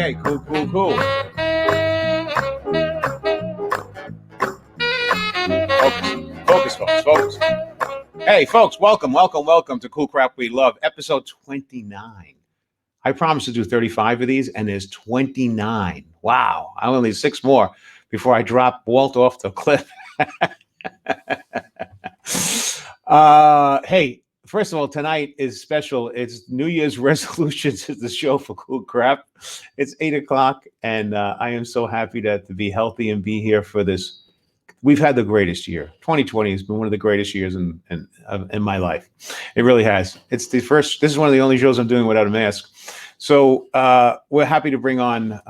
Okay, cool. Focus. Hey, folks, welcome to Cool Crap We Love, episode 29. I promised to do 35 of these, and there's 29. Wow, I only need 6 more before I drop Walt off the cliff. Hey, first of all, tonight is special. It's New Year's resolutions is the show for Cool Crap. It's 8 o'clock, and I am so happy to be healthy and be here for this. We've had the greatest year. 2020 has been one of the greatest years in my life. It really has. It's the first. This is one of the only shows I'm doing without a mask. So we're happy to bring on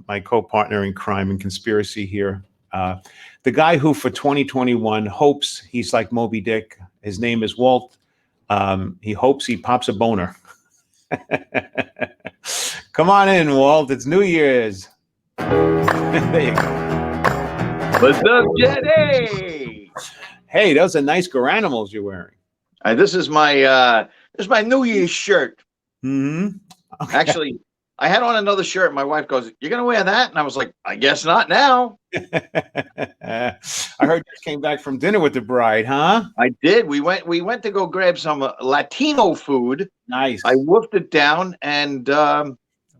my co-partner in crime and conspiracy here. The guy who for 2021 hopes he's like Moby Dick. His name is Walt. He hopes he pops a boner. Come on in, Walt. It's New Year's. There you go. What's up, Jenny? Hey, those are nice Garanimals you're wearing. This is my New Year's shirt. Mm-hmm. Okay. Actually, I had on another shirt. My wife goes, "You're gonna wear that?" And I was like, "I guess not now." I heard you came back from dinner with the bride, huh? I did. We went to go grab some Latino food. Nice. I wolfed it down, and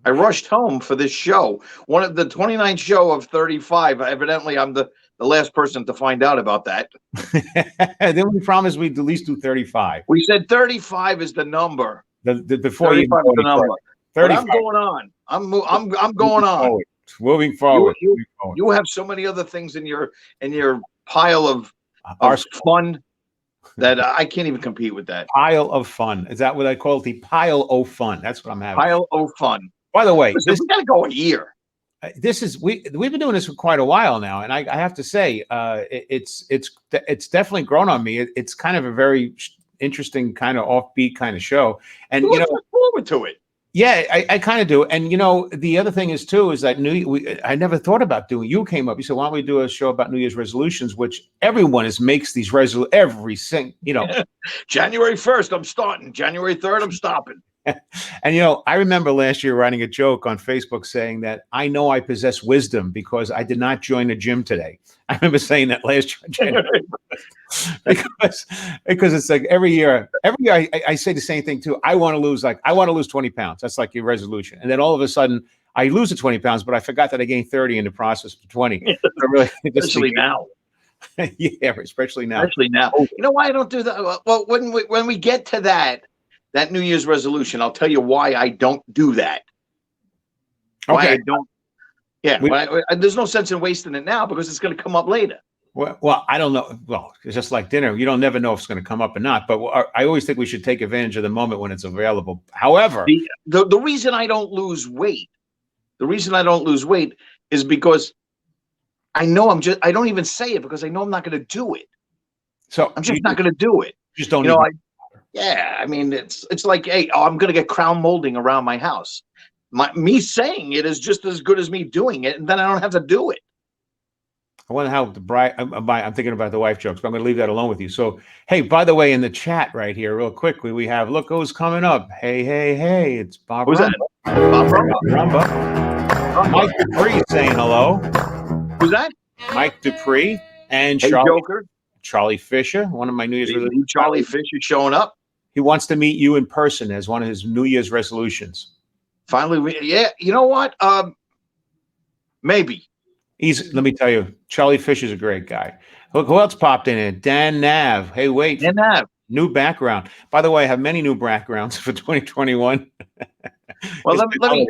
I rushed home for this show. One of the 29th show of 35. Evidently, I'm the last person to find out about that. Then we promised we'd at least do 35. We said 35 is the number. Before you is the number. 35. But I'm going on. I'm going on. Moving forward. You have so many other things in your pile of fun that I can't even compete with that. Pile of fun. Is that what I call it? The pile of fun. That's what I'm having. Pile of fun. By the way, we gotta go a year. We've been doing this for quite a while now, and I have to say, it's definitely grown on me. It's kind of a very interesting, kind of offbeat kind of show, and look forward to it. Yeah, I kind of do. And the other thing is too is that I never thought about doing. You came up. You said, "Why don't we do a show about New Year's resolutions?" Which everyone makes these January 1st, I'm starting. January 3rd, I'm stopping. And I remember last year writing a joke on Facebook saying that I know I possess wisdom because I did not join the gym today. I remember saying that last year because it's like every year I say the same thing too. I want to lose 20 pounds. That's like your resolution. And then all of a sudden I lose the 20 pounds, but I forgot that I gained 30 in the process of 20. Especially now. Yeah, especially now. You know why I don't do that? Well, when we get to that New Year's resolution, I'll tell you why I don't do that. Why I don't. Yeah, there's no sense in wasting it now because it's going to come up later. Well, I don't know. Well, it's just like dinner. You don't never know if it's going to come up or not. But I always think we should take advantage of the moment when it's available. However, the reason I don't lose weight, is because I know I don't even say it because I know I'm not going to do it. So I'm just not going to do it. Just don't. Yeah, I mean, it's like, hey, I'm going to get crown molding around my house. Me saying it is just as good as me doing it, and then I don't have to do it. I wonder how the bride. I'm thinking about the wife jokes, but I'm going to leave that alone with you. So, hey, by the way, in the chat right here, real quickly, we have look who's coming up. Hey, it's Bob. Who's that? Bob Rumba. Mike Dupree saying hello. Who's that? Mike Dupree and Charlie Fisher, one of my New Year's resolutions. Charlie Fisher showing up. He wants to meet you in person as one of his New Year's resolutions. Finally, you know what? Maybe. Let me tell you, Charlie Fisher's a great guy. Look, who else popped in here? Dan Nav. Hey, wait. Dan Nav. New background. By the way, I have many new backgrounds for 2021. Well, let me.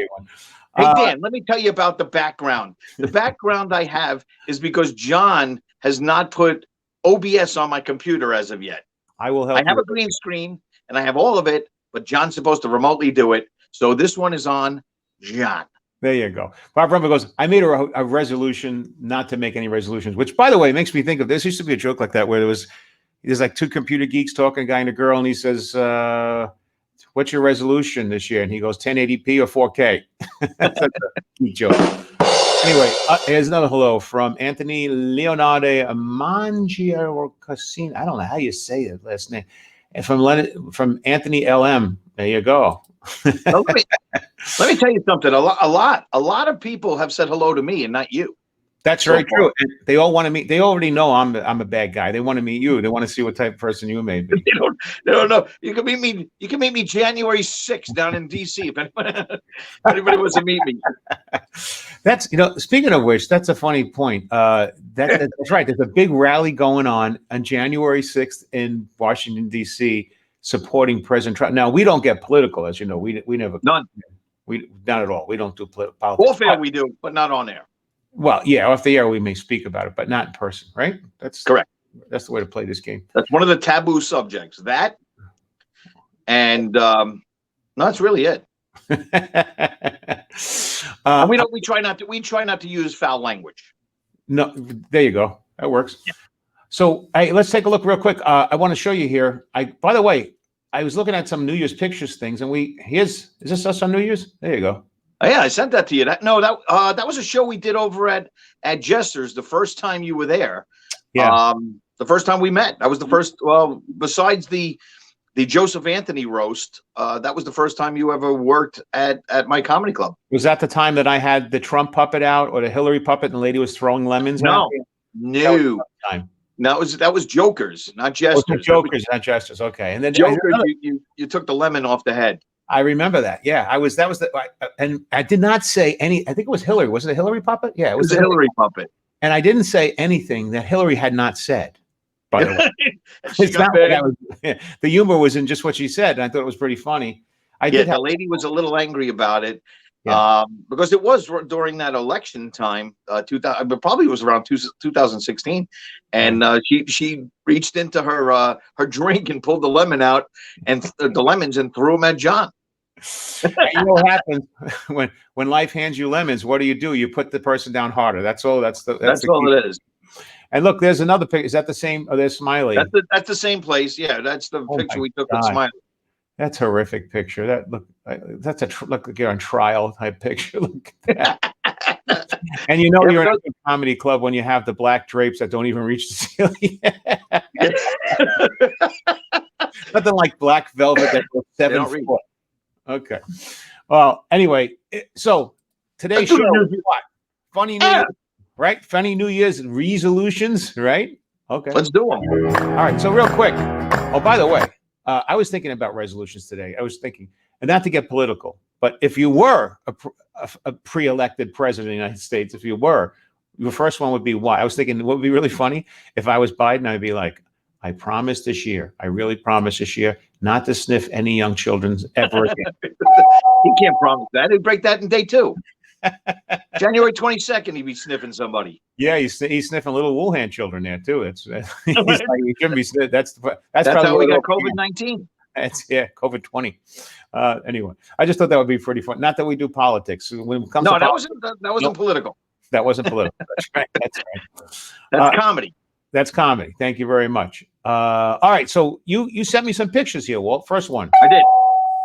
Hey, Dan, let me tell you about the background. The background I have is because John has not put OBS on my computer as of yet. I will help. I have a green screen and I have all of it, but John's supposed to remotely do it. So this one is on John. There you go. Bob Rumba goes, I made a resolution not to make any resolutions, which, by the way, makes me think of this. Used to be a joke like that where there's like 2 computer geeks talking, a guy and a girl, and he says, what's your resolution this year? And he goes, 1080p or 4K. That's a geek joke. Anyway, here's another hello from Anthony Leonardo Mangiero Cassino. I don't know how you say it last name. And from Anthony LM. There you go. Now, let me tell you something. A lot of people have said hello to me and not you. That's very true. And they all want to meet. They already know I'm a bad guy. They want to meet you. They want to see what type of person you may be. They don't know. You can meet me. You can meet me January 6th down in DC if anybody wants to meet me. That's Speaking of which, that's a funny point. That's right. There's a big rally going on January 6th in Washington D.C. supporting President Trump. Now we don't get political, as you know. We never none. We not at all. We don't do politics. Warfare we do, but not on air. Well, yeah, off the air we may speak about it, but not in person, right? That's correct. That's the way to play this game. That's one of the taboo subjects. That, and no, that's really it. We try not to use foul language. No, there you go. That works. Yeah. So let's take a look real quick. I want to show you here. By the way, I was looking at some New Year's pictures things, and is this us on New Year's? There you go. Oh, yeah, I sent that to you. That was a show we did over at Jester's the first time you were there. Yeah. The first time we met. That was the first. Well, besides the Joseph Anthony roast, that was the first time you ever worked at my comedy club. Was that the time that I had the Trump puppet out or the Hillary puppet, and the lady was throwing lemons? No. Time. No, that was Jokers, not Jesters. Jokers, not Jesters. Okay, and then Jokers, you took the lemon off the head. I remember that. Yeah, and I did not say any. I think it was Hillary. Was it a Hillary puppet? Yeah, it was a Hillary puppet. And I didn't say anything that Hillary had not said. By the way, the humor was in just what she said, and I thought it was pretty funny. The lady was a little angry about it, because it was during that election time, but probably was around 2016, and she reached into her drink and pulled the lemon out and the lemons and threw them at John. You know what happens when life hands you lemons? What do? You put the person down harder. That's all. That's all it is. And look, there's another picture. Is that the same? Oh, there's Smiley. That's the same place. Yeah, that's the picture we took with Smiley. That's a horrific picture. That's look like you're on trial type picture. Look at that. And you're in a comedy club when you have the black drapes that don't even reach the ceiling. Nothing like black velvet that goes 7 foot. Okay. Well, anyway, so today's show is what? Funny New Year, right? Funny New Year's resolutions, right? Okay. Let's do them. All right. So real quick. Oh, by the way, I was thinking about resolutions today. I was thinking, and not to get political, but if you were a pre-elected president of the United States, if you were, your first one would be why? I was thinking what would be really funny if I was Biden, I'd be like, I really promise this year not to sniff any young children ever again. He can't promise that. He'd break that in day 2. January 22nd, he'd be sniffing somebody. Yeah, he's sniffing little Wuhan children there too. He shouldn't be sniffing. That's probably how we got COVID-19. COVID-20. Anyway, I just thought that would be pretty fun. Not that we do politics. When it comes to that wasn't political. That wasn't political. That's right. That's comedy. That's comedy. Thank you very much. All right. So you sent me some pictures here, Walt. First one. I did.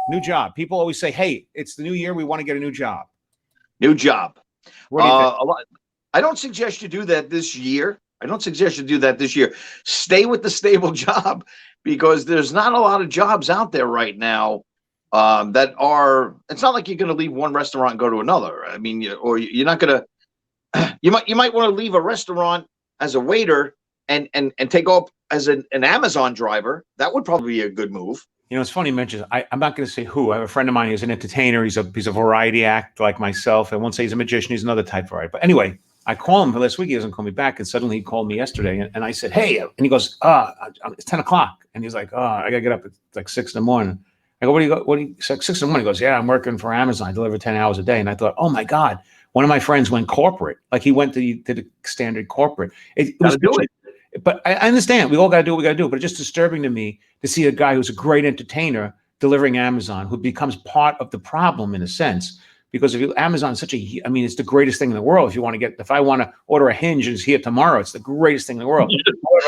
New job. People always say, hey, it's the new year. We want to get a new job. New job. What do you think? I don't suggest you do that this year. Stay with the stable job, because there's not a lot of jobs out there right now that are. It's not like you're going to leave one restaurant and go to another. I mean, you're not going to. You might want to leave a restaurant as a waiter and take off as an Amazon driver. That would probably be a good move. You know, it's funny you mention. I'm not going to say who. I have a friend of mine who's an entertainer. He's a variety act like myself. I won't say he's a magician. He's another type of variety. But anyway, I call him for last week. He doesn't call me back. And suddenly he called me yesterday. And I said, hey. And he goes, it's 10 o'clock. And he's like, I got to get up at like 6 in the morning. I go, what do you 6 in the morning? He goes, yeah, I'm working for Amazon. I deliver 10 hours a day. And I thought, oh, my God. One of my friends went corporate. Like he went to the standard corporate. It was good. But I understand. We all got to do what we got to do. But it's just disturbing to me to see a guy who's a great entertainer delivering Amazon, who becomes part of the problem in a sense. Because Amazon is it's the greatest thing in the world. If I want to order a hinge and it's here tomorrow, it's the greatest thing in the world.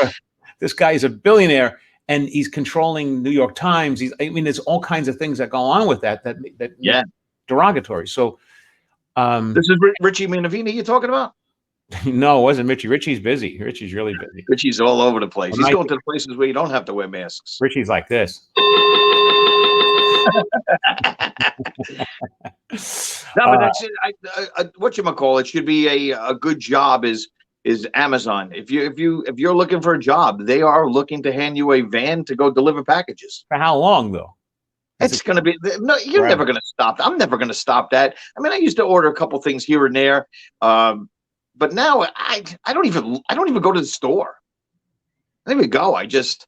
However, this guy is a billionaire and he's controlling New York Times. There's all kinds of things that go on with that derogatory. So this is Richie Minervini you're talking about? No, it wasn't Richie. Richie's busy. Richie's really busy. Richie's all over the place. He's going to the places where you don't have to wear masks. Richie's like this. No, but that's it. Whatchamacallit should be a good job is Amazon. If you're looking for a job, they are looking to hand you a van to go deliver packages. For how long though? It's going to be no. You're never going to stop. I'm never going to stop that. I mean, I used to order a couple things here and there, but now I don't even go to the store. I don't even go. I just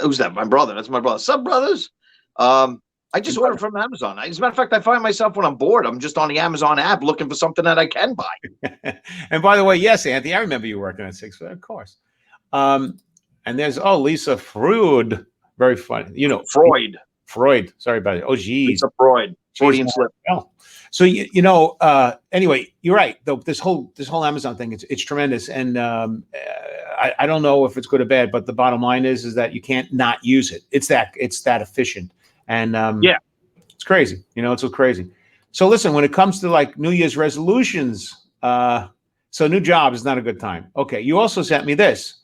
who's that? My brother. That's my brother. Sup, brothers? I just order from Amazon. As a matter of fact, I find myself when I'm bored, I'm just on the Amazon app looking for something that I can buy. And by the way, yes, Anthony, I remember you working at 6 Foot, of course. And there's Lisa Freud, very funny. You know, Freud. Sorry about it. Oh, geez, Lisa Freud. Freudian slip. Well, so anyway, you're right. Though this whole Amazon thing, it's tremendous, and I don't know if it's good or bad, but the bottom line is that you can't not use it. It's that efficient. And yeah, it's crazy. It's so crazy. So listen, when it comes to like New Year's resolutions, so new job is not a good time. Okay. You also sent me this,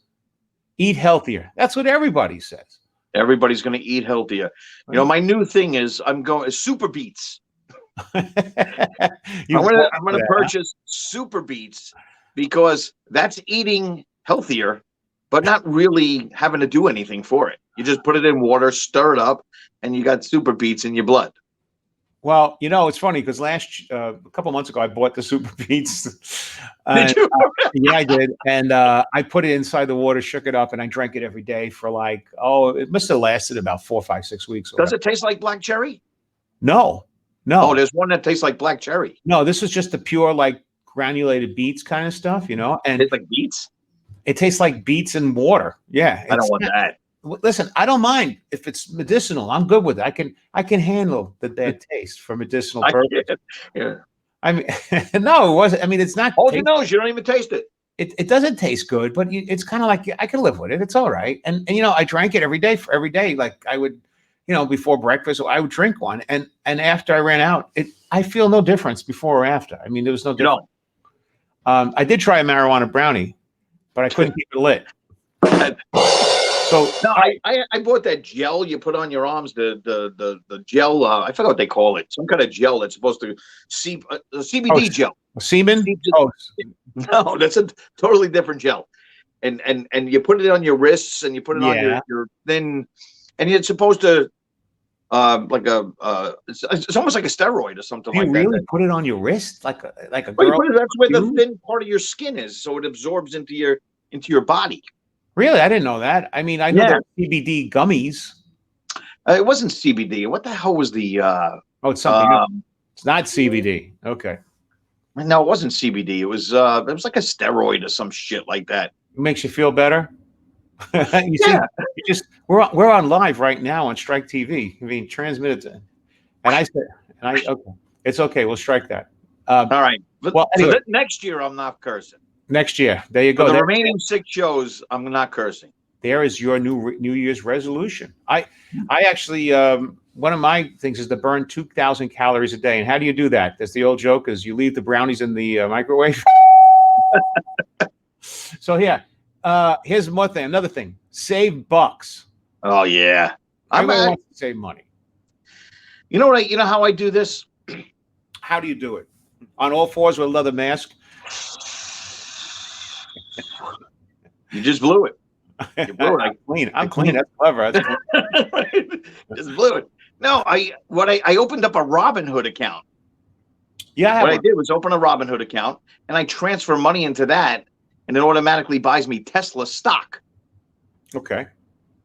eat healthier. That's what everybody says. Everybody's going to eat healthier. My new thing is I'm going Super Beets. I'm going to purchase Super Beets because that's eating healthier, but not really having to do anything for it. You just put it in water, stir it up, and you got Super Beets in your blood. Well, it's funny because a couple months ago, I bought the Super Beets. Did you? Yeah, I did. And I put it inside the water, shook it up, and I drank it every day for it must have lasted about 4, 5, 6 weeks. Does it taste like black cherry? No. Oh, there's one that tastes like black cherry. No, this is just the pure, granulated beets kind of stuff, And it's like beets? It tastes like beets and water. Yeah. I don't want that. Listen, I don't mind if it's medicinal. I'm good with it. I can handle the bad taste for medicinal purposes. Yeah. I mean, no, it wasn't. I mean, it's not. Hold your nose. You don't even taste it. It doesn't taste good, but it's kind of like I can live with it. It's all right. And I drank it every day. Like I would, before breakfast, I would drink one. And after I ran out, I feel no difference before or after. I mean, there was no difference. I did try a marijuana brownie, but I couldn't keep it lit. So no, I bought that gel you put on your arms, the gel. I forgot what they call it. Some kind of gel that's supposed to CBD gel. Semen? No, that's a totally different gel. And you put it on your wrists and you put it on your thin, and it's supposed to it's almost like a steroid or something like that. You really put it on your wrist like a girl? Well, that's where the thin part of your skin is, so it absorbs into your body. Really? I didn't know that. I mean, I know there are CBD gummies. It wasn't CBD. What the hell was the it's something else. It's not CBD. Okay. No, it wasn't CBD. It was like a steroid or some shit like that. It makes you feel better? We're on live right now on Strike TV. I mean, transmitted to, okay, it's okay. We'll strike that. All right. Well, anyway. So next year I'm not cursing. Next year, there you go. For the remaining 6 shows, I'm not cursing. There is your New Year's resolution. I actually one of my things is to burn 2,000 calories a day. And how do you do that? That's the old joke: is you leave the brownies in the microwave. So here's another thing: save bucks. Oh yeah, I want to save money. You know what? You know how I do this? How do you do it? On all fours with a leather mask. You just blew it. You blew it. I'm clean. That's clever. That's clever. Just blew it. No, I opened up a Robinhood account. Yeah. What I did was open a Robinhood account and I transfer money into that, and it automatically buys me Tesla stock. Okay.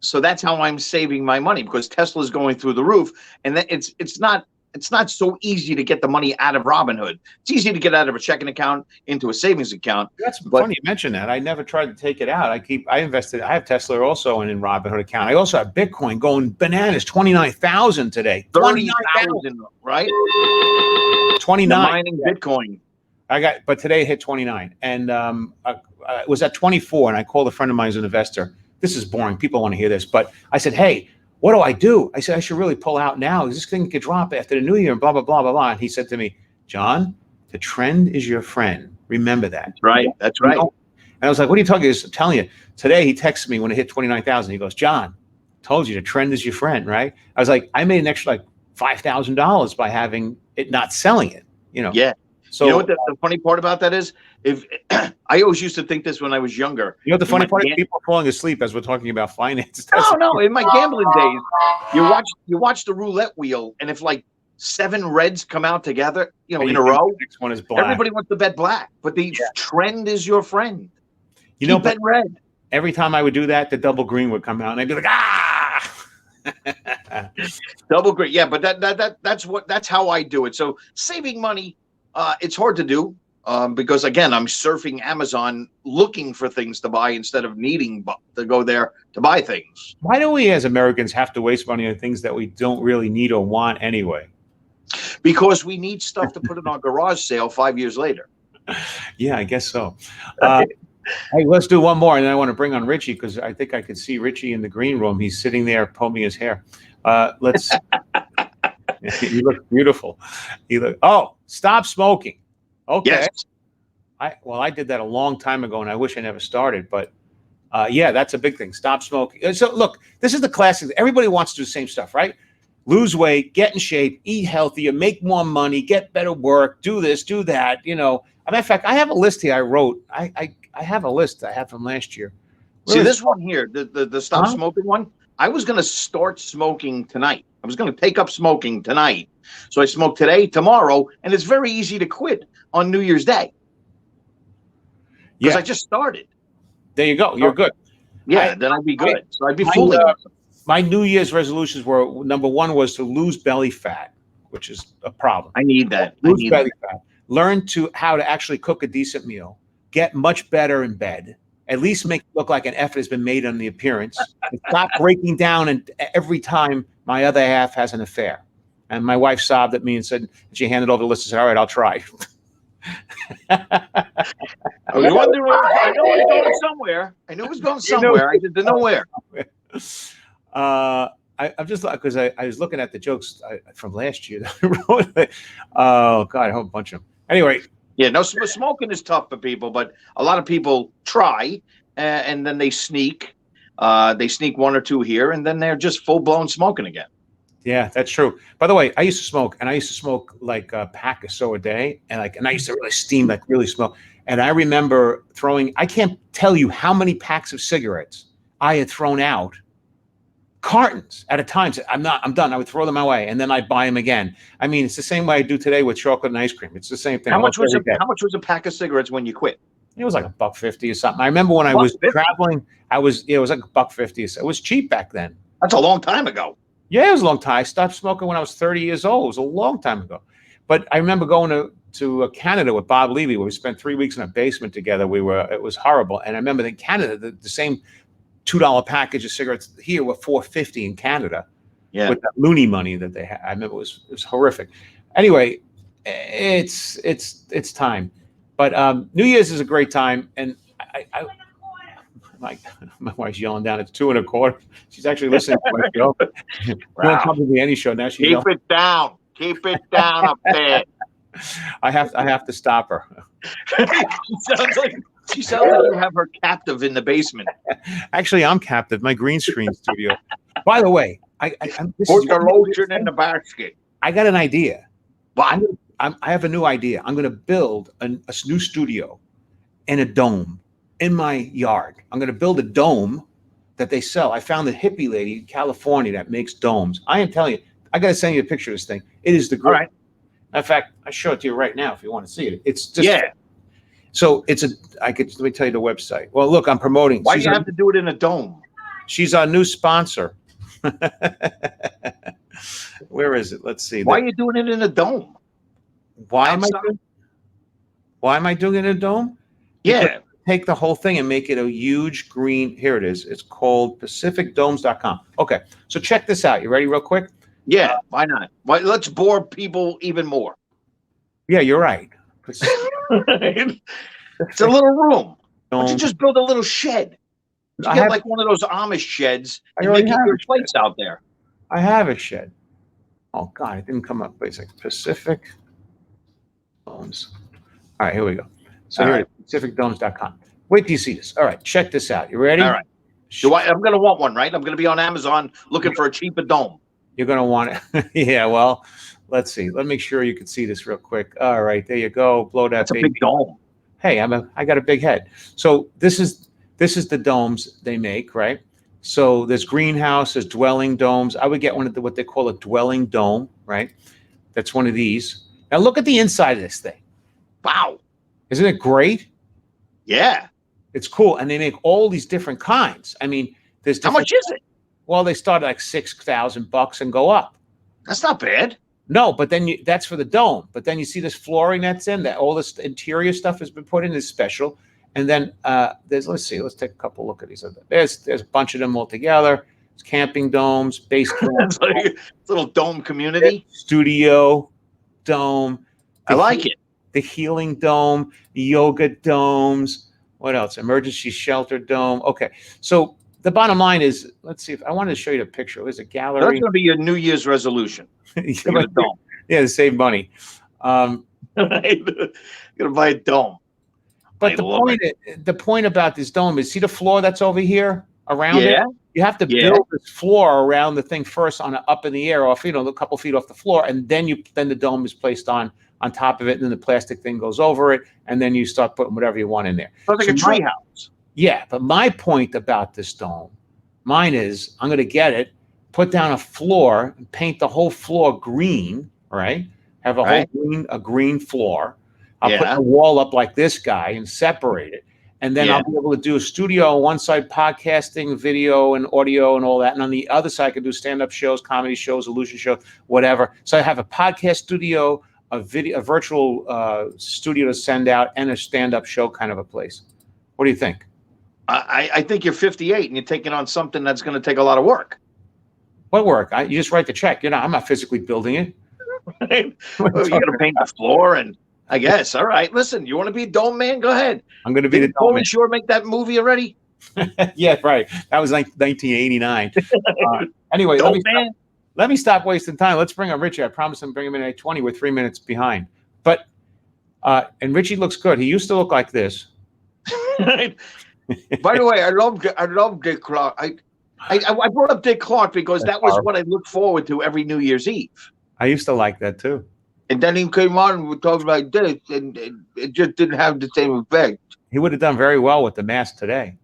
So that's how I'm saving my money, because Tesla's going through the roof, and it's not so easy to get the money out of Robinhood. It's easy to get out of a checking account into a savings account. That's funny you mention that. I never tried to take it out. I invested. I have Tesla also in Robinhood account. I also have Bitcoin going bananas. 29,000 today. 30,000, right? 29 mining Bitcoin. But today it hit 29, and it was at 24. And I called a friend of mine who's an investor. This is boring. People want to hear this, but I said, hey, what do I do? I said, I should really pull out now. This thing could drop after the new year and blah, blah, blah, blah, blah. And he said to me, John, the trend is your friend. Remember that. That's right. That's right. And I was like, what are you talking about? I'm telling you. Today he texted me when it hit 29,000. He goes, John, Told you the trend is your friend, right? I was like, I made an extra like $5,000 by having it, not selling it, Yeah. So you know what the funny part about that is? If I always used to think this when I was younger. you know what the funny part is? People are falling asleep as we're talking about finance. No. In my gambling days, you watch the roulette wheel, and if like 7 reds come out together, in a row, the next one is black. Everybody wants to bet black, but the trend is your friend. Keep betting red. Every time I would do that, the double green would come out, and I'd be like, ah. Double green, yeah, but that's how I do it. So saving money, it's hard to do because again, I'm surfing Amazon looking for things to buy instead of needing to go there to buy things. Why do we as Americans have to waste money on things that we don't really need or want anyway? Because we need stuff to put in our garage sale 5 years later. Yeah, I guess so. Hey, let's do one more, and then I want to bring on Richie because I think I could see Richie in the green room. He's sitting there combing his hair. Let's. You look beautiful. Oh, stop smoking. Okay. Yes. I did that a long time ago, and I wish I never started. But yeah, that's a big thing. Stop smoking. So look, this is the classic. Everybody wants to do the same stuff, right? Lose weight, get in shape, eat healthier, make more money, get better work, do this, do that. As a matter of fact, I have a list here I wrote. I have a list I have from last year. See this one here, the stop smoking one. I was going to start smoking tonight. I was going to take up smoking tonight. So I smoke today, tomorrow, and it's very easy to quit on New Year's Day. Because I just started. There you go. You're good. Yeah, then I'd be good. So I'd be fooling myself. My New Year's resolutions were, number one was to lose belly fat, which is a problem. I need that. Lose belly fat. Learn how to actually cook a decent meal. Get much better in bed. At least make it look like an effort has been made on the appearance. And stop breaking down and every time my other half has an affair. And my wife sobbed at me and said, she handed over the list and said, all right, I'll try. I was wondering, I know it was going somewhere. I knew it was going somewhere. I didn't know where. I'm just because I was looking at the jokes from last year. Oh, God, a whole bunch of them. Anyway. Yeah, no, smoking is tough for people, but a lot of people try and then they sneak. They sneak 1 or 2 here, and then they're just full-blown smoking again. Yeah, that's true. By the way, I used to smoke, and I used to smoke like a pack or so a day, and I used to really steam, like really smoke. And I remember I can't tell you how many packs of cigarettes I had thrown out, cartons at a time. I'm done. I would throw them away, and then I'd buy them again. I mean, it's the same way I do today with chocolate and ice cream. It's the same thing. How much was a pack of cigarettes when you quit? It was like $1.50 or something. I remember when I was traveling, it was like $1.50. It was cheap back then. That's a long time ago. Yeah, it was a long time. I stopped smoking when I was 30 years old. It was a long time ago. But I remember going to Canada with Bob Levy, where we spent 3 weeks in a basement together. It was horrible. And I remember in Canada, the same $2 package of cigarettes here were $4.50 in Canada. Yeah, with that loony money that they had. I remember it was horrific. Anyway, it's time. But New Year's is a great time, and my wife's yelling down. It's 2 1/4. She's actually listening to my show. She won't come to me any show now. She's Keep it down. Keep it down up there. I have to stop her. She sounds like you have her captive in the basement. Actually, I'm captive. My green screen studio. By the way, put the lotion in the basket. I got an idea. What? I have a new idea. I'm going to build a new studio in a dome in my yard. I'm going to build a dome that they sell. I found a hippie lady in California that makes domes. I am telling you, I got to send you a picture of this thing. It is the great. All right. In fact, I show it to you right now if you want to see it. It's just So let me tell you the website. Well, look, I'm promoting. Why do you have to do it in a dome? She's our new sponsor. Where is it? Let's see. Why are you doing it in a dome? Why am I doing it in a dome? Yeah. Because take the whole thing and make it a huge green. Here it is. It's called PacificDomes.com. Okay. So check this out. You ready real quick? Yeah. Why not? Let's bore people even more. Yeah, you're right. It's a little room. Why don't you just build a little shed? You get like one of those Amish sheds and make your plates out there. I have a shed. Oh, God, it didn't come up. It's like Pacific Domes. All right, here we go. So here it is, PacificDomes.com. Wait till you see this. All right, check this out. You ready? All right. I'm going to want one, right? I'm going to be on Amazon looking for a cheaper dome. You're going to want it. Yeah, well, let's see. Let me make sure you can see this real quick. All right, there you go. Blow that That's baby. a big dome. Hey, I got a big head. So this is the domes they make, right? So there's greenhouse, there's dwelling domes. I would get one of what they call a dwelling dome, right? That's one of these. Now look at the inside of this thing. Wow. Isn't it great? Yeah. It's cool. And they make all these different kinds. I mean, there's How much is it? Well, they start at like $6,000 and go up. That's not bad. No, but then that's for the dome. But then you see this flooring that's in, that all this interior stuff has been put in, is special. And then let's take a couple look at these. There's a bunch of them all together. It's camping domes, base camp, It's like a little dome community. Studio dome. I like it. The healing dome, the yoga domes. What else? Emergency shelter dome. Okay, so the bottom line is, let's see if I wanted to show you the picture. There's a gallery. That's going to be your New Year's resolution. Yeah, to save money. You're going to buy a dome. But the point about this dome is, see the floor that's over here around it? You have to build this floor around the thing first up in the air, off, a couple feet off the floor, and then the dome is placed on top of it, and then the plastic thing goes over it, and then you start putting whatever you want in there. So it's like a tree house. Yeah, but my point about this dome, mine is, I'm going to get it, put down a floor, and paint the whole floor green, right? Have a green floor. I'll put the wall up like this guy and separate it. And then I'll be able to do a studio on one side, podcasting, video and audio and all that. And on the other side, I can do stand-up shows, comedy shows, illusion shows, whatever. So I have a podcast studio, a virtual studio to send out, and a stand-up show kind of a place. What do you think? I think you're 58 and you're taking on something that's going to take a lot of work. What work? You just write the check. I'm not physically building it. Well, you're going to paint the floor, and I guess. All right. Listen, you want to be a dome man? Go ahead. I'm going to be the dome man. Sure, make that movie already. Yeah, right. That was like 1989. Anyway, let me stop wasting time. Let's bring up Richie. I promised I'm bringing him in at 20. We're 3 minutes behind. But and Richie looks good. He used to look like this. By the way, I love Dick Clark. I brought up Dick Clark because that was what I looked forward to every New Year's Eve. I used to like that too. And then he came on and we talked about this, and it just didn't have the same effect. He would have done very well with the mask today.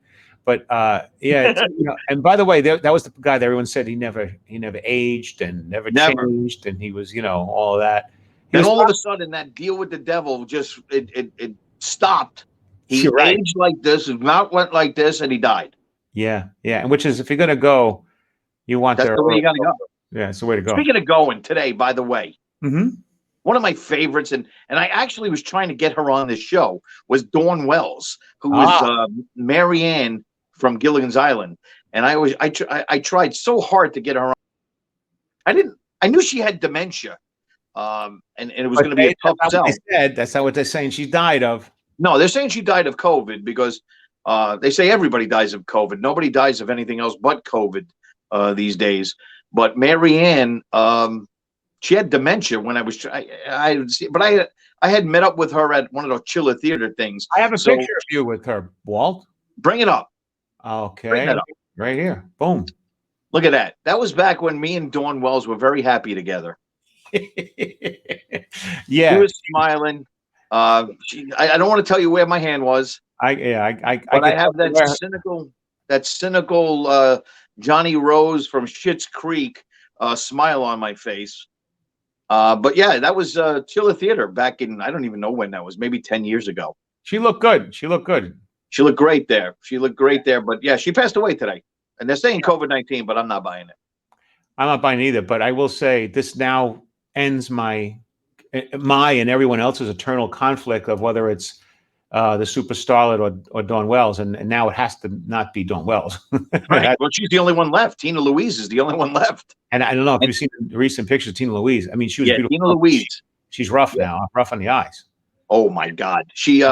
But and by the way, that was the guy that everyone said he never aged and never changed, and he was, all of that. Then all of a sudden, that deal with the devil just it stopped. He aged like this, his mouth went like this, and he died. Yeah, and which is, if you're gonna go, that's the way you gotta go. Yeah, it's the way to go. Speaking of going today, by the way, one of my favorites, and I actually was trying to get her on this show, was Dawn Wells, who was Mary Ann from Gilligan's Island, and I tried so hard to get her on. I knew she had dementia, and it was going to be a tough sell. That's not what they're saying. She died of. No, they're saying she died of COVID because they say everybody dies of COVID. Nobody dies of anything else but COVID these days. But Mary Ann, she had dementia when I was. I had met up with her at one of those Chiller Theater things. I have a picture of you with her, Walt. Bring it up. Okay, bring that up. Right here. Boom. Look at that. That was back when me and Dawn Wells were very happy together. Yeah, she was smiling. I don't want to tell you where my hand was. I have that cynical Johnny Rose from Schitt's Creek smile on my face. But yeah, that was Chiller Theater back in, I don't even know when that was, maybe 10 years ago. She looked good. She looked great there. But yeah, she passed away today. And they're saying COVID-19, but I'm not buying it. I'm not buying it either. But I will say this now ends my and everyone else's eternal conflict of whether it's the super starlet or Dawn Wells. And now it has to not be Dawn Wells. Right. Well, she's the only one left. Tina Louise is the only one left. And I don't know if you've seen the recent pictures of Tina Louise. I mean, she was beautiful. Tina Louise. She's rough now, rough on the eyes. Oh, my God. She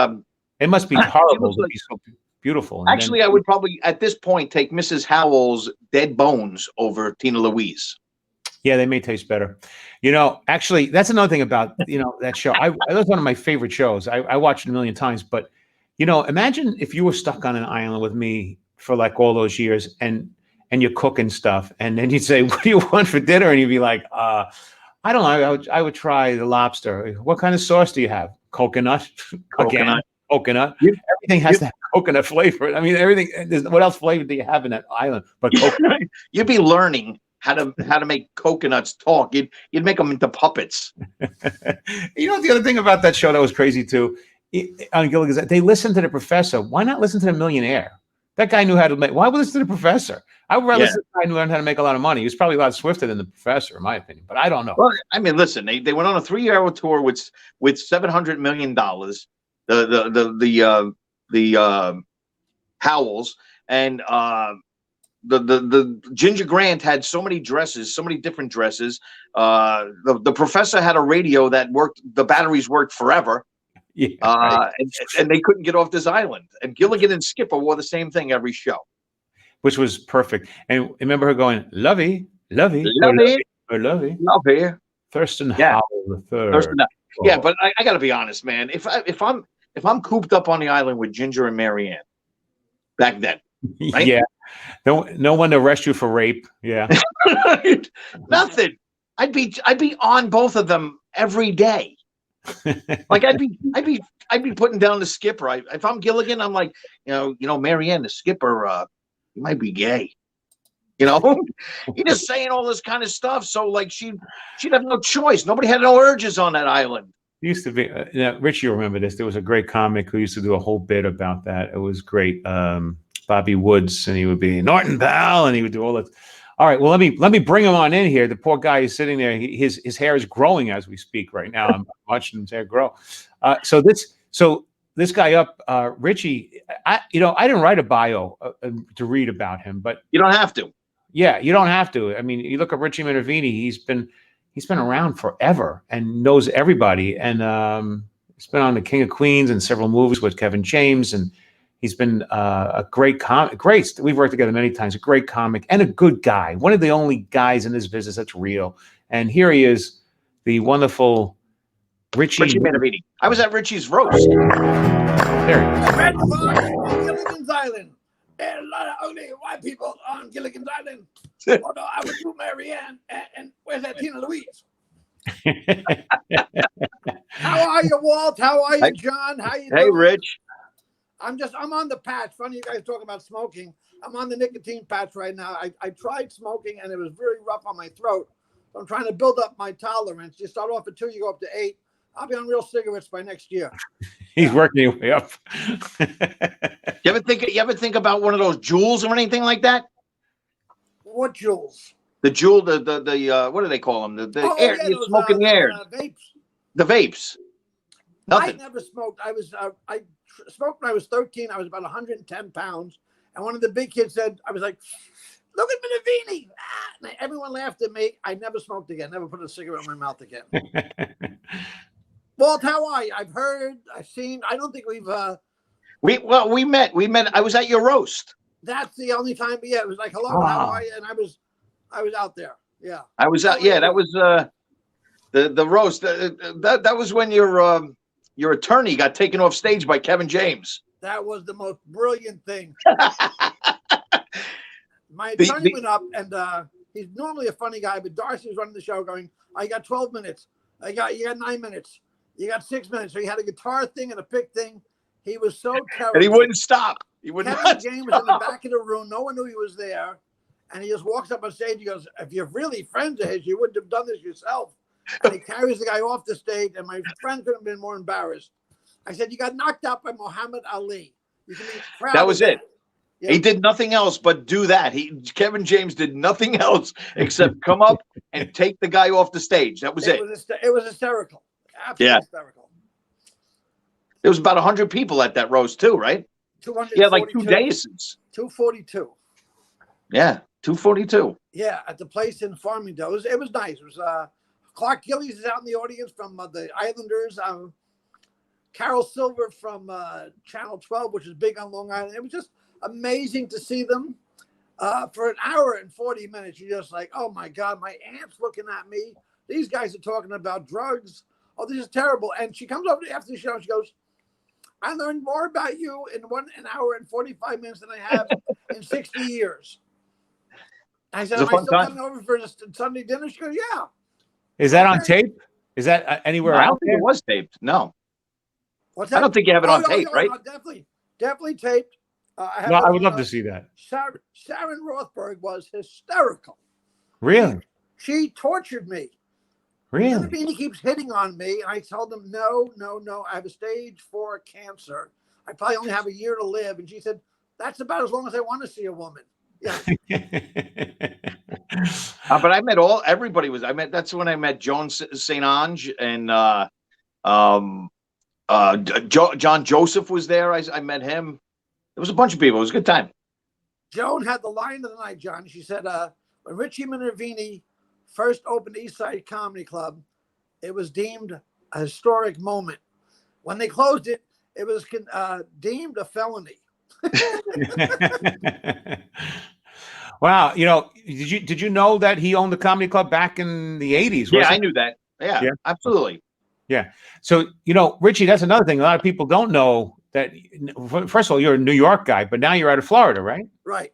it must be horrible to be so beautiful. And actually, I would probably, at this point, take Mrs. Howell's dead bones over Tina Louise. Yeah, they may taste better. Actually, that's another thing about, that show. That was one of my favorite shows. I watched it a million times. But, imagine if you were stuck on an island with me for like all those years, and you're cooking stuff, and then you'd say, "What do you want for dinner?" And you'd be like, "I don't know. I would try the lobster. What kind of sauce do you have? Coconut again." Coconut. Coconut. You, Everything has to have coconut flavor. I mean, everything. What else flavor do you have in that island? But coconut. you'd be learning how to make coconuts talk. You'd make them into puppets. You know, the other thing about that show that was crazy too, on Gilligan's, they listened to the professor. Why not listen to the millionaire? That guy knew how to make. Why would listen to the professor? I would rather listen to the guy who learned how to make a lot of money. He was probably a lot swifter than the professor, in my opinion. But I don't know. Well, I mean, listen, they went on a 3-hour tour with $700 million. The Howells, and the Ginger Grant had so many dresses, so many different dresses. The professor had a radio that worked. The batteries worked forever. Yeah, right. And they couldn't get off this island. And Gilligan and Skipper wore the same thing every show, which was perfect. And remember her going, "Lovey, lovey, lovey, lovey, lovey." Thurston Howell the third. Thurston, yeah, but I got to be honest, man. If I'm cooped up on the island with Ginger and Marianne back then, right? Yeah, no one to arrest you for rape. Yeah, nothing. I'd be on both of them every day. Like I'd be putting down the Skipper. If I'm Gilligan, I'm like, Marianne, the Skipper, he might be gay. He's just saying all this kind of stuff. So like she'd have no choice. Nobody had no urges on that island. Used to be Richie, you remember this? There was a great comic who used to do a whole bit about that. It was great. Bobby Woods, and he would be Norton Pal, and he would do all that. All right, well, let me bring him on in here. The poor guy is sitting there. His hair is growing as we speak right now. I'm watching his hair grow. So this guy up, Richie. I didn't write a bio to read about him, but you don't have to. Yeah, you don't have to. I mean, you look at Richie Minervini. He's been around forever and knows everybody. And he's been on The King of Queens and several movies with Kevin James, and he's been a great comic. Great, we've worked together many times. A great comic and a good guy. One of the only guys in this business that's real. And here he is, the wonderful Richie Minervini. I was at Richie's roast. There he is. Red Fox on Gilligan's Island. And a lot of ugly white people on Gilligan's Island. Although I was with Marianne, and where's that Tina Louise? How are you, Walt? How are you, John? How you doing? Hey, Rich. I'm on the patch. Funny you guys talking about smoking. I'm on the nicotine patch right now. I tried smoking and it was very rough on my throat. So I'm trying to build up my tolerance. You start off at 2, you go up to 8. I'll be on real cigarettes by next year. He's working his way up. You ever think about one of those Juuls or anything like that? What Juuls? The Juul, the what do they call them? The air, you're smoking the air. Vapes. The vapes. Nothing. I never smoked. I smoked when I was 13. I was about 110 pounds. And one of the big kids said, I was like, "Look at Minervini." And everyone laughed at me. I never smoked again. Never put a cigarette in my mouth again. Walt, how are you? I've heard, I've seen. I don't think we met. I was at your roast. That's the only time. Yeah, it was like, "Hello, how are you?" And I was out there. Yeah. I was out. Yeah, that was the roast. That was when your attorney got taken off stage by Kevin James. That was the most brilliant thing. My attorney went up, and he's normally a funny guy, but Darcy was running the show going, "I got 12 minutes. You got 9 minutes. You got 6 minutes." So he had a guitar thing and a pick thing. He was so terrible. And he wouldn't stop. Kevin James was in the back of the room. No one knew he was there. And he just walks up on stage. He goes, "If you're really friends of his, you wouldn't have done this yourself." And he carries the guy off the stage. And my friend couldn't have been more embarrassed. I said, "You got knocked out by Muhammad Ali. You can be proud." That was it. Yeah. He did nothing else but do that. Kevin James did nothing else except come up and take the guy off the stage. That was it. It was hysterical. Absolutely hysterical. There was about 100 people at that roast too, right? 242. Yeah, like 2 days. 242. Yeah, 242. Yeah, at the place in Farmingdale. It was nice. It was Clark Gillies is out in the audience from the Islanders. Carol Silver from Channel 12, which is big on Long Island. It was just amazing to see them. For an hour and 40 minutes, you're just like, "Oh my God, my aunt's looking at me. These guys are talking about drugs. Oh, this is terrible." And she comes over after the show and she goes, I learned more about you in an hour and 45 minutes than I have in 60 years. I said, am I still coming over for the Sunday dinner? She goes, yeah. Is that on tape? Is that anywhere I out don't think there? it was taped. No. What's that? I don't think you have it on tape, right? No, definitely taped. I would love to see that. Sharon Rothberg was hysterical. Really? She tortured me. Really? Minervini keeps hitting on me. And I told him, no. I have a stage 4 cancer. I probably only have a year to live. And she said, that's about as long as I want to see a woman. Yeah. But I met everybody was. That's when I met Joan St. Ange and John Joseph was there. I met him. There was a bunch of people. It was a good time. Joan had the line of the night, John. She said, when Richie Minervini first opened East Side Comedy Club, it was deemed a historic moment. When they closed it, it was deemed a felony. Wow. Did you know that he owned the comedy club back in the 80s? Yeah, I knew that. Yeah, absolutely. Yeah. So, Richie, that's another thing. A lot of people don't know that. First of all, you're a New York guy, but now you're out of Florida, right? Right.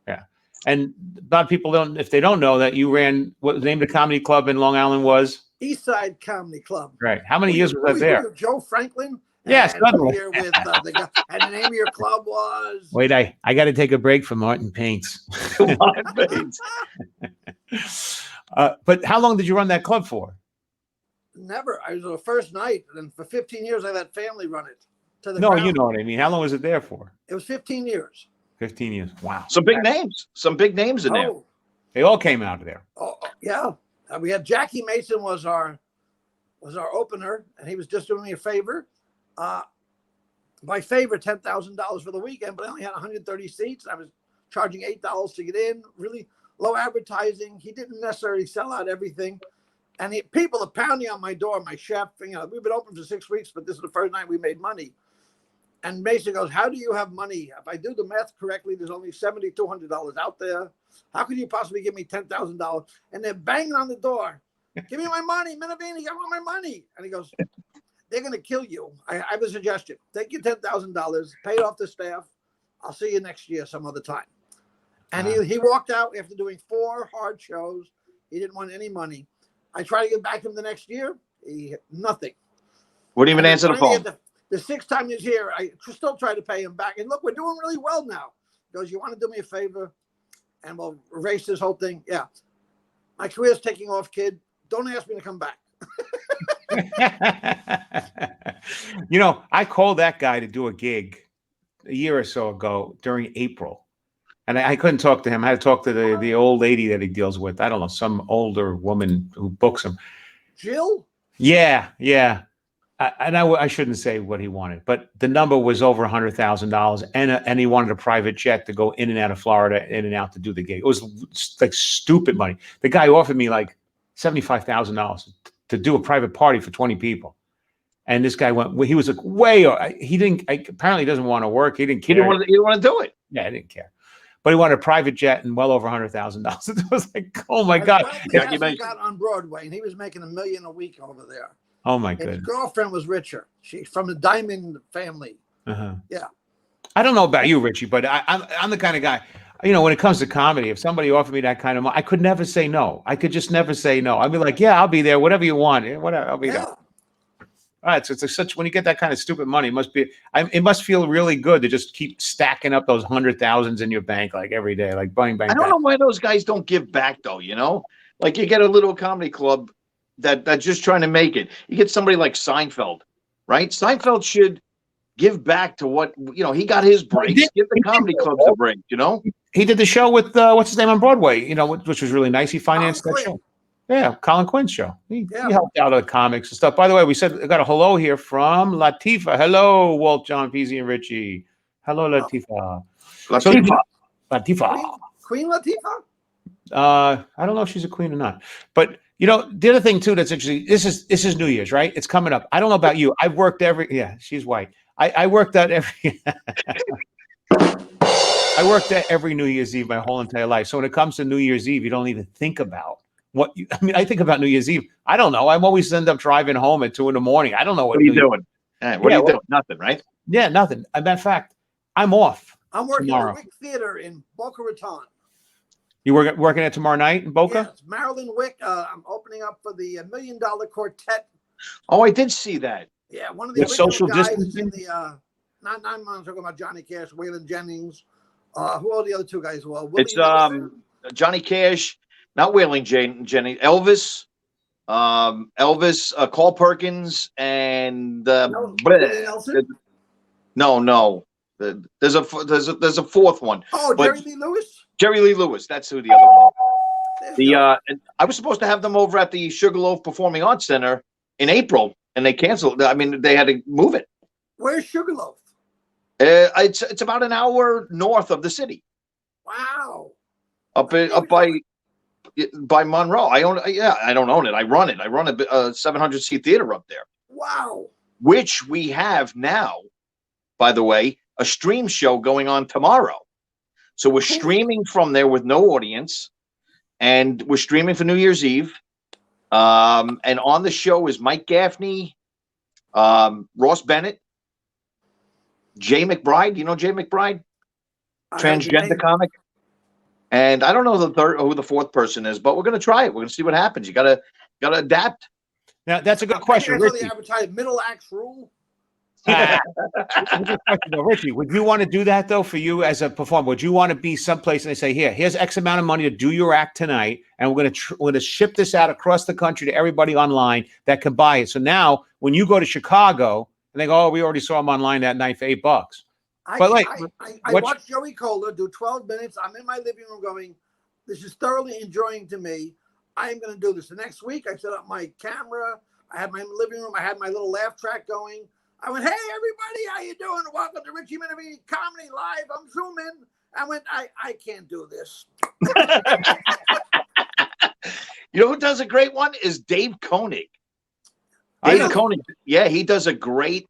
Yeah. And a lot of people if they don't know that you ran, what the name of the comedy club in Long Island was? East Side Comedy Club. Right. How many years was that there? Joe Franklin? Yes. Here with the guy, and the name of your club was. Wait, I got to take a break from Martin Paints. Martin Paints. But how long did you run that club for? Never. I was the first night, and for 15 years I let family run it. You know what I mean. How long was it there for? It was 15 years. 15 years. Wow. Some big names in there. They all came out of there. Oh yeah. We had Jackie Mason was our opener, and he was just doing me a favor. By favor, $10,000 for the weekend, but I only had 130 seats. I was charging $8 to get in. Really low advertising. He didn't necessarily sell out everything. And people are pounding on my door. My chef, we've been open for 6 weeks, but this is the first night we made money. And Mason goes, how do you have money? If I do the math correctly, there's only $7,200 out there. How could you possibly give me $10,000? And they're banging on the door. Give me my money, Minervini, I want my money. And he goes, they're going to kill you. I have a suggestion. Take your $10,000, pay it off the staff. I'll see you next year some other time. And he walked out after doing 4 hard shows. He didn't want any money. I tried to get back to him the next year. Nothing. Wouldn't even answer the phone. The 6th time he's here, I still try to pay him back. And look, we're doing really well now. He goes, you want to do me a favor? And we'll erase this whole thing. Yeah. My career's taking off, kid. Don't ask me to come back. I called that guy to do a gig a year or so ago during April, and I couldn't talk to him. I had to talk to the old lady that he deals with. I don't know, some older woman who books him. Jill? Yeah. I shouldn't say what he wanted, but the number was over $100,000, and he wanted a private jet to go in and out of Florida, in and out to do the gig. It was like stupid money. The guy offered me like $75,000 to do a private party for 20 people. And this guy he was like apparently he doesn't want to work. He didn't care. He didn't want to do it. Yeah, he didn't care. But he wanted a private jet and well over $100,000. It was like, oh my God. He got on Broadway, and he was making $1 million a week over there. Oh my goodness. His girlfriend was richer. She's from the Diamond family. Uh-huh. Yeah. I don't know about you, Richie, but I'm the kind of guy, when it comes to comedy, if somebody offered me that kind of money, I could never say no. I could just never say no. I'd be like, yeah, I'll be there. Whatever you want. Whatever, I'll be there. All right. So it's when you get that kind of stupid money, it must feel really good to just keep stacking up those 100,000s in your bank, like every day, like bang, bang. I don't know why those guys don't give back though. Like you get a little comedy club that's just trying to make it. You get somebody like Seinfeld, right? Seinfeld should give back to what, he got his breaks. Give the comedy clubs a break, He did the show with, what's his name on Broadway, which was really nice. He financed that show. Yeah, Colin Quinn's show. He helped out the comics and stuff. By the way, we got a hello here from Latifa. Hello, Walt, John, Peasy, and Richie. Hello, Latifa. Latifa. Queen Latifah? I don't know if she's a queen or not. But the other thing too that's interesting. This is New Year's, right? It's coming up. I don't know about you. I've worked she's white. I worked out every. I worked at every New Year's Eve my whole entire life. So when it comes to New Year's Eve, you don't even think about I think about New Year's Eve. I don't know. I'm always end up driving home at 2 a.m. I don't know what are you doing. What do you do? Nothing, right? Yeah, nothing. As a matter of fact, I'm off. I'm working tomorrow. at the Wick Theater in Boca Raton. You working at tomorrow night in Boca? Yes, Marilyn Wick. I'm opening up for the $1 Million Quartet. Oh, I did see that. Yeah, one of the With original social guys distancing? in the not I'm talking about Johnny Cash, Waylon Jennings. Who are the other two guys? Well, It's Johnny Cash, not Waylon Jennings, Elvis, Carl Perkins, and Willie Nelson? no. There's a fourth one. Oh, Jerry Lee Lewis. Jerry Lee Lewis. That's who the other one. And I was supposed to have them over at the Sugarloaf Performing Arts Center in April, and they canceled. I mean, they had to move it. Where's Sugarloaf? It's about an hour north of the city. Wow. Up by Monroe. I don't own it. I run it. I run a 700-seat theater up there. Wow. Which we have now, by the way, a stream show going on tomorrow. So we're streaming from there with no audience, and we're streaming for New Year's Eve. And on the show is Mike Gaffney, Ross Bennett, Jay McBride. You know Jay McBride? Transgender comic. And I don't know who the fourth person is, but we're going to try it. We're going to see what happens. You gotta adapt. Now that's a good question, Richie. The advertised middle acts rule. Richie, would you want to do that though for you as a performer? Would you want to be someplace and they say, here's X amount of money to do your act tonight, and we're going to ship this out across the country to everybody online that can buy it. So now when you go to Chicago and they go, oh, we already saw him online that night for $8. I watched Joey Cola do 12 minutes. I'm in my living room going, this is thoroughly enjoying to me. I am going to do this. The next week, I set up my camera. I had my living room. I had my little laugh track going. I went, hey, everybody, how you doing? Welcome to Richie Minervini Comedy Live. I'm zooming. I went, I can't do this. You know who does a great one is Dave Koenig. Dave Koenig, yeah, he does a great,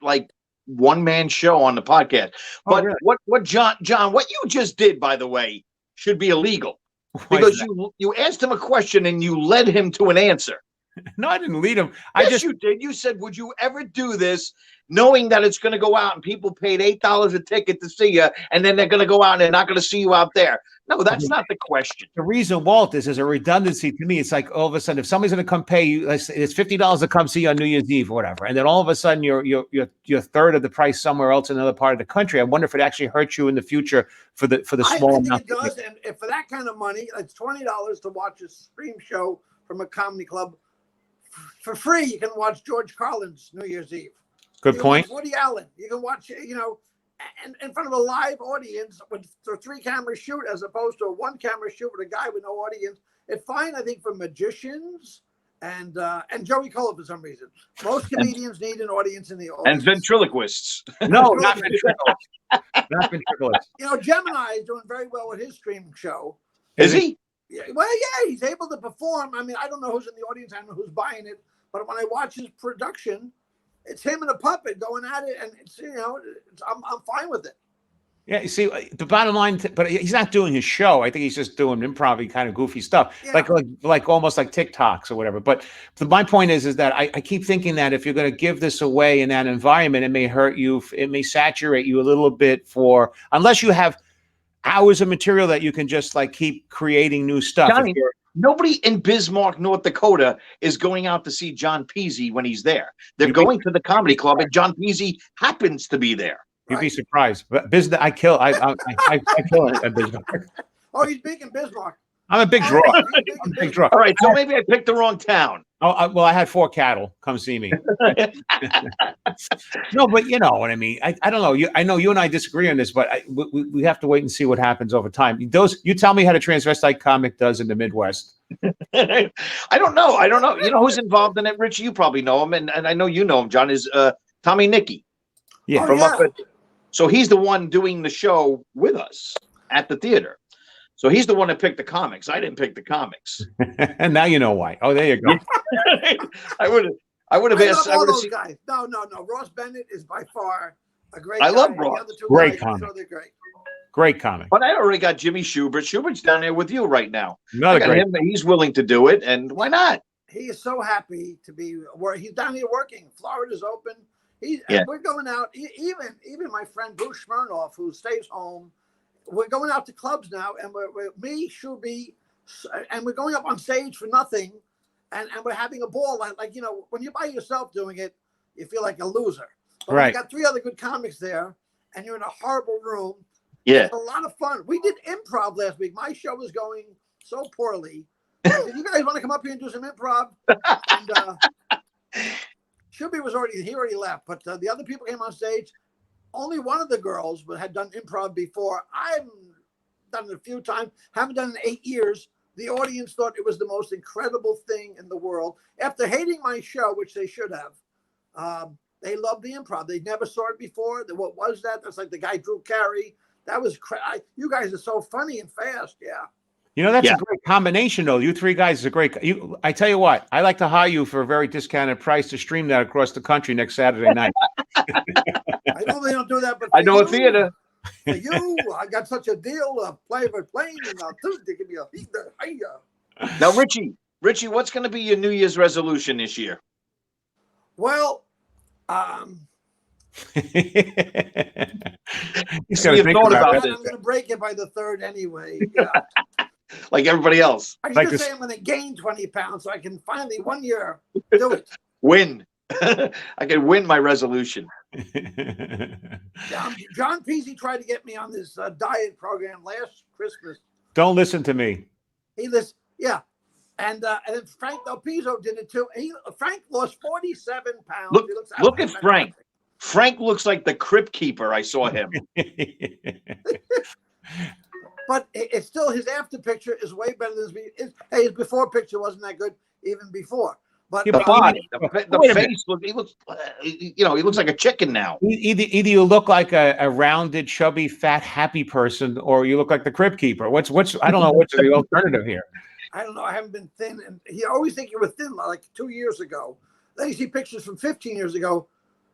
one-man show on the podcast. But really? what John, what you just did, by the way, should be illegal. Because you asked him a question and you led him to an answer. No, I didn't lead him. Yes, you did. You said, would you ever do this knowing that it's going to go out and people paid $8 a ticket to see you, and then they're going to go out and they're not going to see you out there? No, that's not the question. The reason, Walt, is a redundancy to me. It's like all of a sudden, if somebody's going to come pay you, it's $50 to come see you on New Year's Eve or whatever, and then all of a sudden you're a third of the price somewhere else in another part of the country. I wonder if it actually hurts you in the future for the small amount. I think it does, and for that kind of money, it's $20 to watch a stream show from a comedy club. For free, you can watch George Carlin's New Year's Eve. Good point. Woody Allen. You can watch, and in front of a live audience with a 3-camera shoot as opposed to a 1-camera shoot with a guy with no audience. It's fine, I think, for magicians and Joey Cola for some reason. Most comedians need an audience in the audience. And ventriloquists. No, not ventriloquists. Not ventriloquists. Gemini is doing very well with his stream show. Is he? Yeah, well, yeah, he's able to perform. I mean, I don't know who's in the audience. I don't know who's buying it. But when I watch his production, it's him and a puppet going at it, and it's I'm fine with it. Yeah, you see, the bottom line, but he's not doing his show. I think he's just doing improv kind of goofy stuff, yeah. like almost like TikToks or whatever. But my point is that I keep thinking that if you're going to give this away in that environment, it may hurt you. It may saturate you a little bit unless you have hours of material that you can just keep creating new stuff. Johnny, nobody in Bismarck, North Dakota is going out to see John Peasy when he's there. They're going to the comedy club and John Peasy happens to be there. You'd be surprised. But I kill it at Bismarck. Oh, he's big in Bismarck. I'm a big draw. I'm a big draw. All right, so maybe I picked the wrong town. Oh, well, I had 4 cattle come see me. No, but you know what I mean. I don't know. I know you and I disagree on this, but we have to wait and see what happens over time. You tell me how the transvestite comic does in the Midwest. I don't know. You know who's involved in it, Richie? You probably know him, and I know you know him, John, is Tommy Nicky. Yeah. So he's the one doing the show with us at the theater. So he's the one that picked the comics. I didn't pick the comics. And now you know why. Oh, there you go. I would have asked. All those guys. No. Ross Bennett is by far a great guy. I love Ross. Great comic. They're great. Great comic. But I already got Jimmy Schubert. Schubert's down there with you right now. He's willing to do it, and why not? He is so happy to be where he's down here working. Florida's open. We're going out. Even my friend Bruce Smirnoff, who stays home, we're going out to clubs now, and we're me, Shuby, and we're going up on stage for nothing, and we're having a ball. Like when you're by yourself doing it, you feel like a loser. But when you got 3 other good comics there, and you're in a horrible room. Yeah, it's a lot of fun. We did improv last week. My show was going so poorly. I said, "You guys want to come up here and do some improv?" And Shuby he already left, but the other people came on stage. Only one of the girls had done improv before. I've done it a few times. Haven't done it in 8 years. The audience thought it was the most incredible thing in the world. After hating my show, which they should have, they loved the improv. They never saw it before. What was that? That's like the guy Drew Carey. That was you guys are so funny and fast. Yeah. That's a great combination, though. You 3 guys is a great. I tell you what, I like to hire you for a very discounted price to stream that across the country next Saturday night. I know they don't do that, but I know a theater. For you, I got such a deal of plane and Tuesday give me a Now, Richie, what's going to be your New Year's resolution this year? Well, He's got to think about this. I'm going to break it by the 3rd anyway. Yeah. Like everybody else. I was say I'm going to gain 20 pounds so I can finally 1 year do it. Win. I can win my resolution. John Peasy tried to get me on this diet program last Christmas. Don't listen to me. He listened, yeah. And then Frank Del Pizzo did it too. Frank lost 47 pounds. Look at Frank. Frank looks like the crypt keeper. I saw him. But it's still, his after picture is way better than his before picture wasn't that good even before. But the body, the face, he looks like a chicken now. Either you look like a rounded, chubby, fat, happy person, or you look like the crypt keeper. What's I don't know what's the alternative here. I don't know. I haven't been thin, and he always think you were thin like 2 years ago. Then you see pictures from 15 years ago.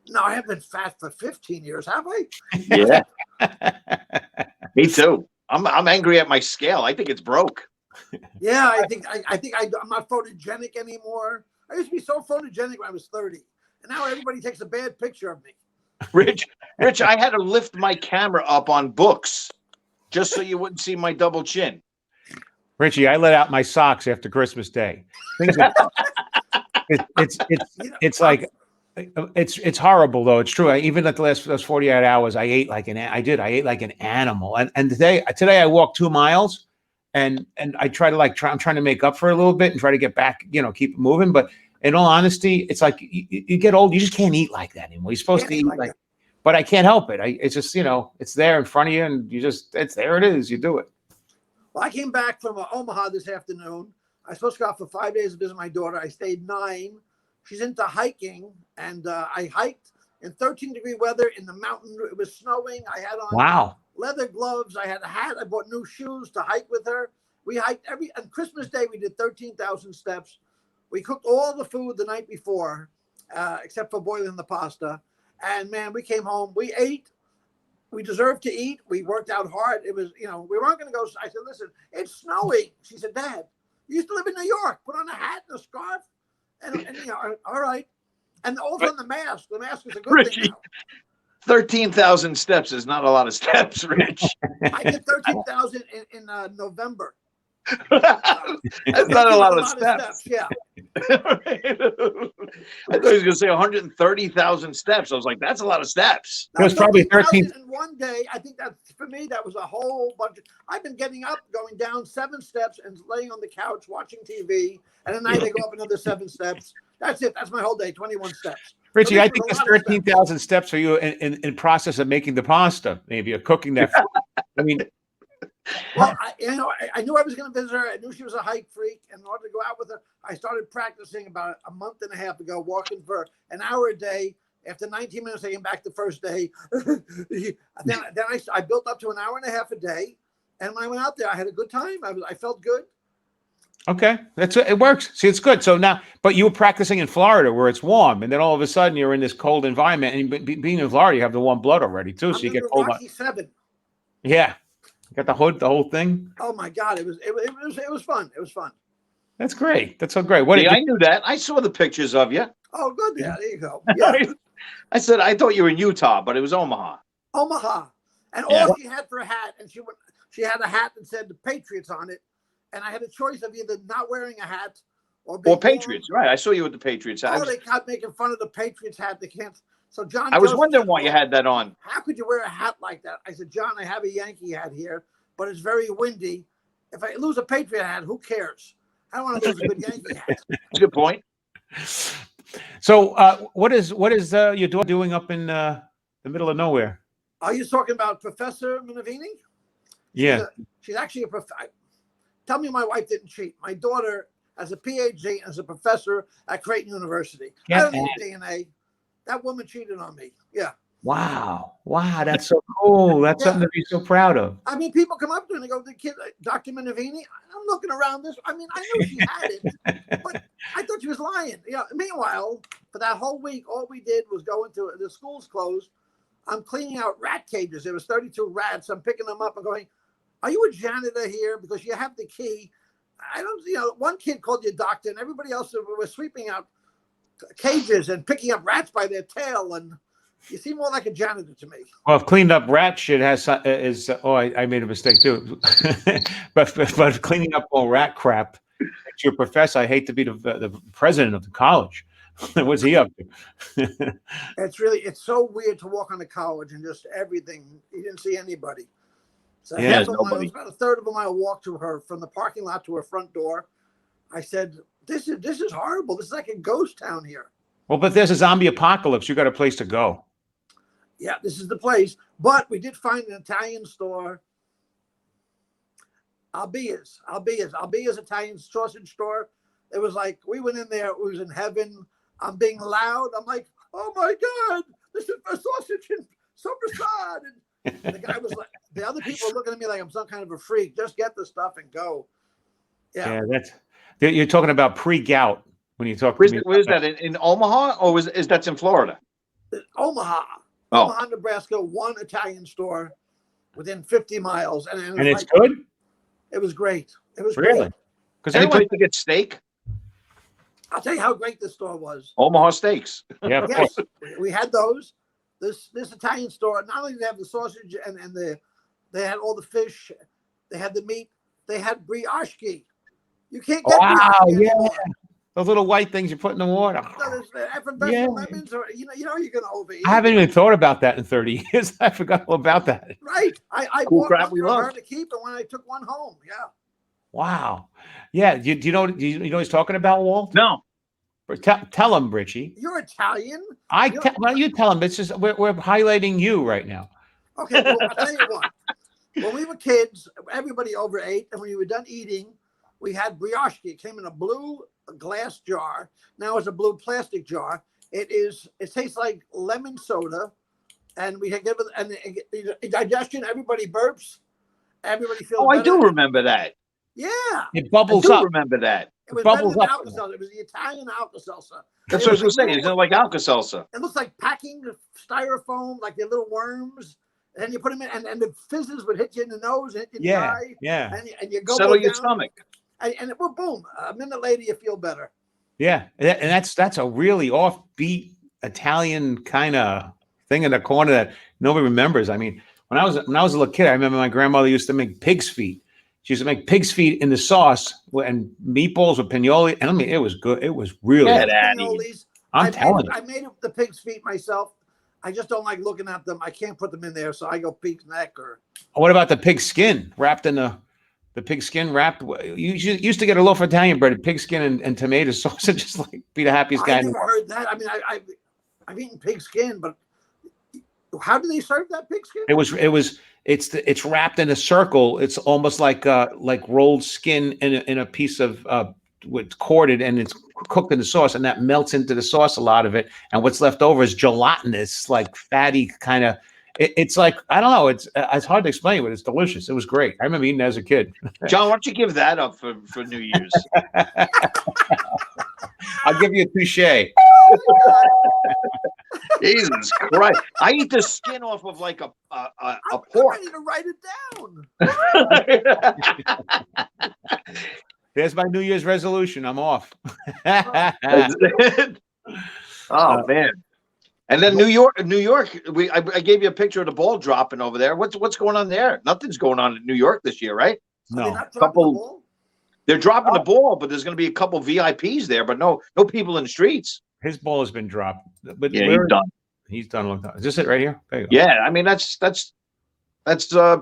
No, I haven't been fat for 15 years, have I? Yeah. Me too. I'm angry at my scale. I think it's broke. Yeah, I think I'm not photogenic anymore. I used to be so photogenic when I was 30, and now everybody takes a bad picture of me. Rich, I had to lift my camera up on books just so you wouldn't see my double chin. Richie, I let out my socks after Christmas Day. It's horrible though. It's true. Even at the last 48 hours, I ate like an animal. And today I walked 2 miles, and I try to I'm trying to make up for it a little bit and try to get back, keep moving. But in all honesty, it's like you get old, you just can't eat like that anymore. You're supposed to eat like, but I can't help it. It's just it's there in front of you, and it's there. It is. You do it. Well, I came back from Omaha this afternoon. I was supposed to go out for 5 days to visit my daughter. I stayed 9. She's into hiking, and I hiked in 13-degree weather in the mountain. It was snowing. I had on leather gloves. I had a hat. I bought new shoes to hike with her. We hiked on Christmas Day. We did 13,000 steps. We cooked all the food the night before, except for boiling the pasta. And man, we came home. We ate. We deserved to eat. We worked out hard. It was, we weren't going to go. I said, listen, it's snowing. She said, Dad, you used to live in New York. Put on a hat and a scarf. And all right. And also the mask. The mask is a good thing now. 13,000 steps is not a lot of steps, Rich. I did 13,000 in November. That's not a lot of steps. Yeah. I thought he was going to say 130,000 steps. I was like, that's a lot of steps. It was probably 13 in one day. I think that for me, that was a whole bunch. I've been getting up, going down 7 steps, and laying on the couch watching TV. And at night, I go up another 7 steps. That's it. That's my whole day. 21 steps. Richie, I think it's 13,000 steps for you in process of making the pasta, maybe, or cooking that food. I mean. Well, I knew I was going to visit her. I knew she was a hike freak. And in order to go out with her, I started practicing about a month and a half ago, walking for an hour a day. After 19 minutes, I came back the first day. then I built up to an hour and a half a day. And when I went out there, I had a good time. I felt good. Okay, it works. See, it's good. So now, but you were practicing in Florida where it's warm, and then all of a sudden you're in this cold environment. And being in Florida, you have the warm blood already too, so you get cold. Rocky 7. Yeah. Got the whole thing. Oh my God! It was fun. It was fun. That's great. That's so great. What I knew that. I saw the pictures of you. Oh, good. Yeah, there you go. Yeah. I said I thought you were in Utah, but it was Omaha. Omaha. And all she had for a hat, and she had a hat that said the Patriots on it. And I had a choice of either not wearing a hat or Patriots. Right. I saw you with the Patriots hat. Oh, they kept making fun of the Patriots hat. They can't. So John, I was wondering why you had that on. How could you wear a hat like that? I said, John, I have a Yankee hat here, but it's very windy. If I lose a Patriot hat, who cares? I don't want to lose a good Yankee hat. That's a good point. So, what is your daughter doing up in the middle of nowhere? Are you talking about Professor Minervini? Yeah, she's actually a professor. Tell me, my wife didn't cheat. My daughter has a PhD as a professor at Creighton University. I don't need DNA. That woman cheated on me. Yeah. Wow, that's so cool. That's something to be so proud of. I mean, people come up to her and they go, "The kid, Dr. Minervini." I'm looking around this. I mean, I knew she had it, but I thought she was lying. Yeah. Meanwhile, for that whole week, all we did was go into the school's closed. I'm cleaning out rat cages. There was 32 rats. I'm picking them up and going, "Are you a janitor here? Because you have the key." I don't, one kid called you doctor, and everybody else was sweeping out cages and picking up rats by their tail, and you seem more like a janitor to me. Well, if cleaned up rat shit I made a mistake too. but cleaning up all rat crap, to your professor, I hate to be the president of the college. What's he up to? It's so weird to walk on the college and just everything. You didn't see anybody. So nobody. About a third of a mile walk to her from the parking lot to her front door. I said, This is horrible. This is like a ghost town here. Well, but there's a zombie apocalypse. You got a place to go. Yeah, this is the place. But we did find an Italian store. Albia's Italian sausage store. It was like, we went in there. It was in heaven. I'm being loud. I'm like, oh my God, this is for sausage and soprasad. And the guy was like, the other people were looking at me like I'm some kind of a freak. Just get the stuff and go. Yeah, you're talking about pre-gout when you talk. Where is that in Omaha, or is that's in Florida? Omaha, Nebraska. One Italian store within 50 miles, and it's good. It was great. It was really great. Because any place to get steak. I'll tell you how great this store was. Omaha Steaks. Yeah, yes, we had those. This Italian store, not only did they have the sausage and they had all the fish, they had the meat, they had brioche. You can't get brioche anymore. Those little white things you put in the water. So effervescent lemons, or you know you're gonna overeat. I haven't even thought about that in 30 years. I forgot all about that. Right. I cool bought crap one we for love. her to keep, and when I took one home, yeah. Wow. Yeah. Do you know what he's talking about, Walt? No. Tell him, Richie. You're Italian. Well, you tell him. It's just we're highlighting you right now. Okay, well, I'll tell you what. When we were kids, everybody overate, and when we were done eating, we had brioche. It came in a blue glass jar. Now it's a blue plastic jar. It tastes like lemon soda, and we give it and digestion. Everybody burps. Everybody feels. I do remember that. Yeah, it bubbles up. Remember that. It was bubbles up. Alka-Seltzer. It was the Italian Alka-Seltzer. That's what I was going to say. It's like Alka-Seltzer. It looks like packing styrofoam, like they're little worms. And you put them in, and the fizzes would hit you in the nose, hit your eye. Yeah. And you go settle down, your stomach. And boom, a minute later you feel better. Yeah, and that's a really offbeat Italian kind of thing in the corner that nobody remembers. I mean, when I was a little kid, I remember my grandmother used to make pig's feet. She used to make pig's feet in the sauce and meatballs with pinoli. And I mean, it was good. It was really good. I'm telling you. I made the pig's feet myself. I just don't like looking at them. I can't put them in there, so I go pig's neck or. What about the pig skin wrapped in the pig skin wrapped? You used to get a loaf of Italian bread, pig skin and tomato sauce, and just like be the happiest guy. I never heard that. I mean, I've eaten pig skin, but how do they serve that pig skin? It's wrapped in a circle. It's almost like rolled skin in a piece of with corded, and it's cooked in the sauce, and that melts into the sauce, a lot of it, and what's left over is gelatinous, like fatty kind of. It's like, I don't know, it's hard to explain, but it's delicious. It was great. I remember eating it as a kid. John, why don't you give that up for New Year's? I'll give you a touche. Jesus Christ! I eat the skin off of like a pork. I'm ready to write it down. There's my New Year's resolution. I'm off. Oh man. And then New York, I gave you a picture of the ball dropping over there. What's going on there? Nothing's going on in New York this year, right? Are they No. not dropping the ball? They're dropping the ball, but there's going to be a couple VIPs there, but no people in the streets. His ball has been dropped. But Yeah, he's done. He's done a long time. Is this it right here? There you go. Yeah, I mean that's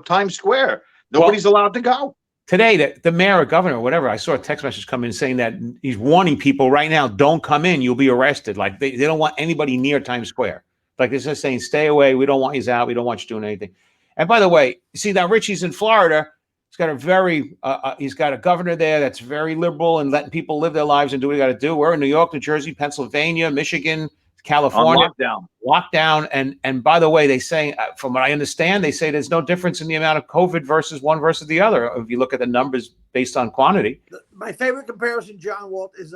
Times Square. Nobody's allowed to go. Today, the mayor or governor or whatever, I saw a text message come in saying that he's warning people right now, don't come in, you'll be arrested. Like they don't want anybody near Times Square. Like they're just saying, stay away. We don't want you out. We don't want you doing anything. And by the way, you see now Richie's in Florida. He's got he's got a governor there that's very liberal and letting people live their lives and do what they got to do. We're in New York, New Jersey, Pennsylvania, Michigan, California. On lockdown. And by the way, they say, from what I understand, they say there's no difference in the amount of COVID versus one versus the other. If you look at the numbers based on quantity. My favorite comparison, John Walt, is